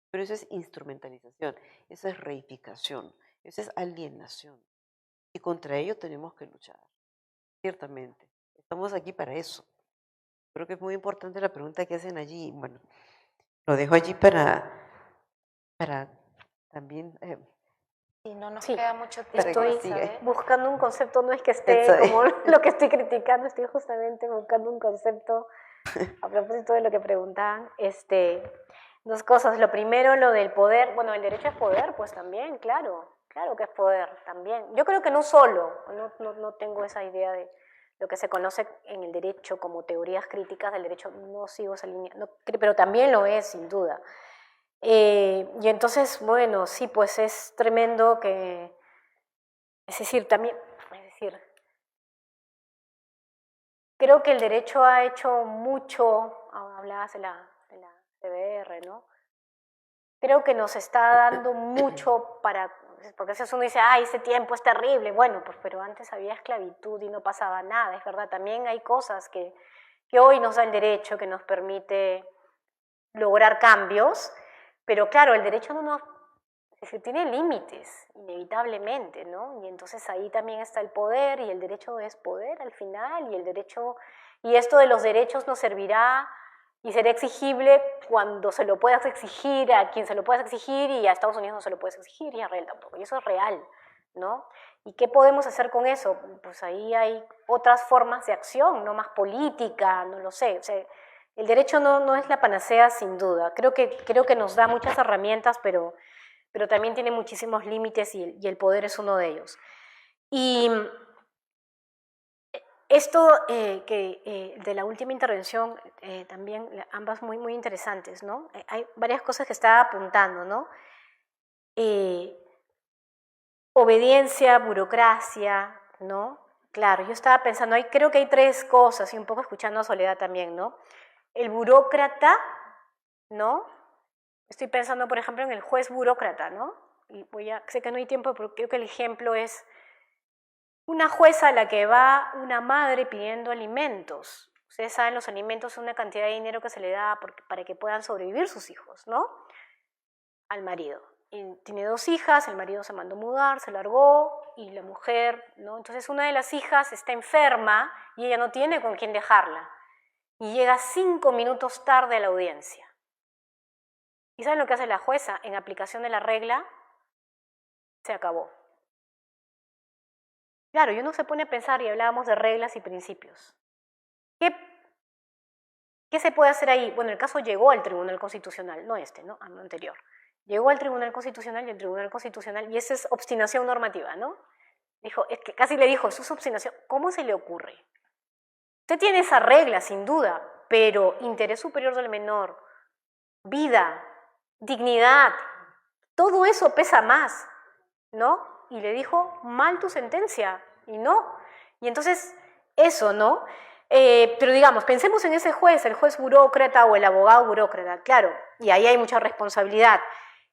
Pero eso es instrumentalización, eso es reificación, eso es alienación. Y contra ello tenemos que luchar, ciertamente. Estamos aquí para eso. Creo que es muy importante la pregunta que hacen allí. Bueno, lo dejo allí para también... y no nos Sí, queda mucho tiempo. estoy Isabel. buscando un concepto, no es que esté como lo que estoy criticando, estoy justamente buscando un concepto a propósito de lo que preguntaban. Dos cosas. Lo primero, lo del poder. Bueno, el derecho es poder, pues también, claro que es poder también. Yo creo que no solo, no tengo esa idea de lo que se conoce en el derecho como teorías críticas del derecho, no sigo esa línea, pero también lo es, sin duda. Y entonces, bueno, sí, pues es tremendo que, es decir, creo que el derecho ha hecho mucho, hablabas de la CBR, ¿no? Creo que nos está dando mucho porque a veces uno dice, ay, ese tiempo es terrible, bueno, pues pero antes había esclavitud y no pasaba nada, es verdad, también hay cosas que hoy nos da el derecho, que nos permite lograr cambios, pero claro, el derecho tiene límites, inevitablemente, ¿no? Y entonces ahí también está el poder, y el derecho es poder al final, y esto de los derechos nos servirá y será exigible cuando se lo puedas exigir a quien se lo puedas exigir, y a Estados Unidos no se lo puedes exigir, y a Israel tampoco, y eso es real, ¿no? ¿Y qué podemos hacer con eso? Pues ahí hay otras formas de acción, no más política, no lo sé, o sea, el derecho no es la panacea, sin duda. Creo que nos da muchas herramientas, pero también tiene muchísimos límites, y el poder es uno de ellos. Y esto de la última intervención, también ambas muy, muy interesantes, ¿no? Hay varias cosas que estaba apuntando, ¿no? Obediencia, burocracia, ¿no? Claro, yo estaba pensando, creo que hay tres cosas, y un poco escuchando a Soledad también, ¿no? El burócrata, ¿no? Estoy pensando, por ejemplo, en el juez burócrata, ¿no? Y sé que no hay tiempo, pero creo que el ejemplo es una jueza a la que va una madre pidiendo alimentos. Ustedes saben, los alimentos son una cantidad de dinero que se le da para que puedan sobrevivir sus hijos, ¿no? Al marido. Y tiene 2 hijas, el marido se mandó mudar, se largó, y la mujer, ¿no? Entonces una de las hijas está enferma y ella no tiene con quién dejarla. Y llega 5 minutos tarde a la audiencia. ¿Y saben lo que hace la jueza? En aplicación de la regla, se acabó. Claro, y uno se pone a pensar, y hablábamos de reglas y principios. ¿Qué se puede hacer ahí? Bueno, el caso llegó al Tribunal Constitucional, no ¿no? Anterior. Llegó al Tribunal Constitucional, y el Tribunal Constitucional, y esa es obstinación normativa, ¿no? Casi le dijo, eso es obstinación. ¿Cómo se le ocurre? Usted tiene esa regla, sin duda, pero interés superior del menor, vida, dignidad, todo eso pesa más, ¿no? Y le dijo, mal tu sentencia, y no. Y entonces, eso, ¿no? Pero digamos, pensemos en ese juez, el juez burócrata o el abogado burócrata, claro, y ahí hay mucha responsabilidad.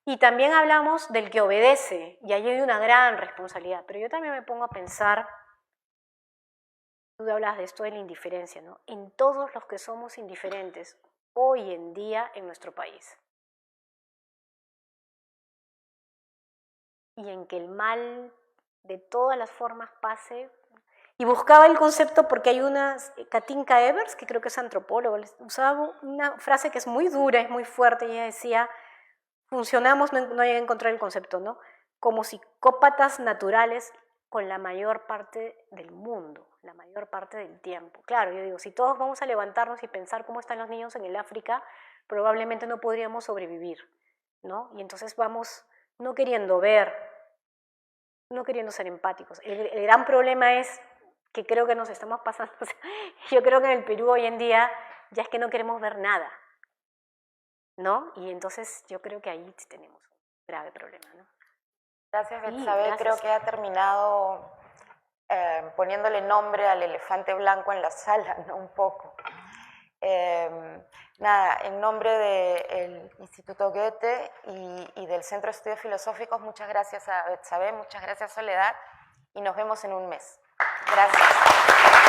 Y también hablamos del que obedece, y ahí hay una gran responsabilidad. Pero yo también me pongo a pensar, tú hablas de esto de la indiferencia, ¿no? En todos los que somos indiferentes hoy en día en nuestro país. Y en que el mal de todas las formas pase. Y buscaba el concepto porque hay una, Katinka Evers, que creo que es antropóloga, usaba una frase que es muy dura, es muy fuerte, y ella decía, funcionamos, no llegué a encontrar el concepto, ¿no? Como psicópatas naturales con la mayor parte del mundo, la mayor parte del tiempo. Claro, yo digo, si todos vamos a levantarnos y pensar cómo están los niños en el África, probablemente no podríamos sobrevivir, ¿no? Y entonces vamos no queriendo ver, no queriendo ser empáticos. El gran problema es que creo que nos estamos pasando, o sea, yo creo que en el Perú hoy en día ya es que no queremos ver nada, ¿no? Y entonces yo creo que ahí sí tenemos un grave problema, ¿no? Gracias, Betsabe. Creo que ha terminado poniéndole nombre al elefante blanco en la sala, ¿no? Un poco. Nada, en nombre del Instituto Goethe y del Centro de Estudios Filosóficos, muchas gracias a Betsabe, muchas gracias Soledad, y nos vemos en un mes. Gracias.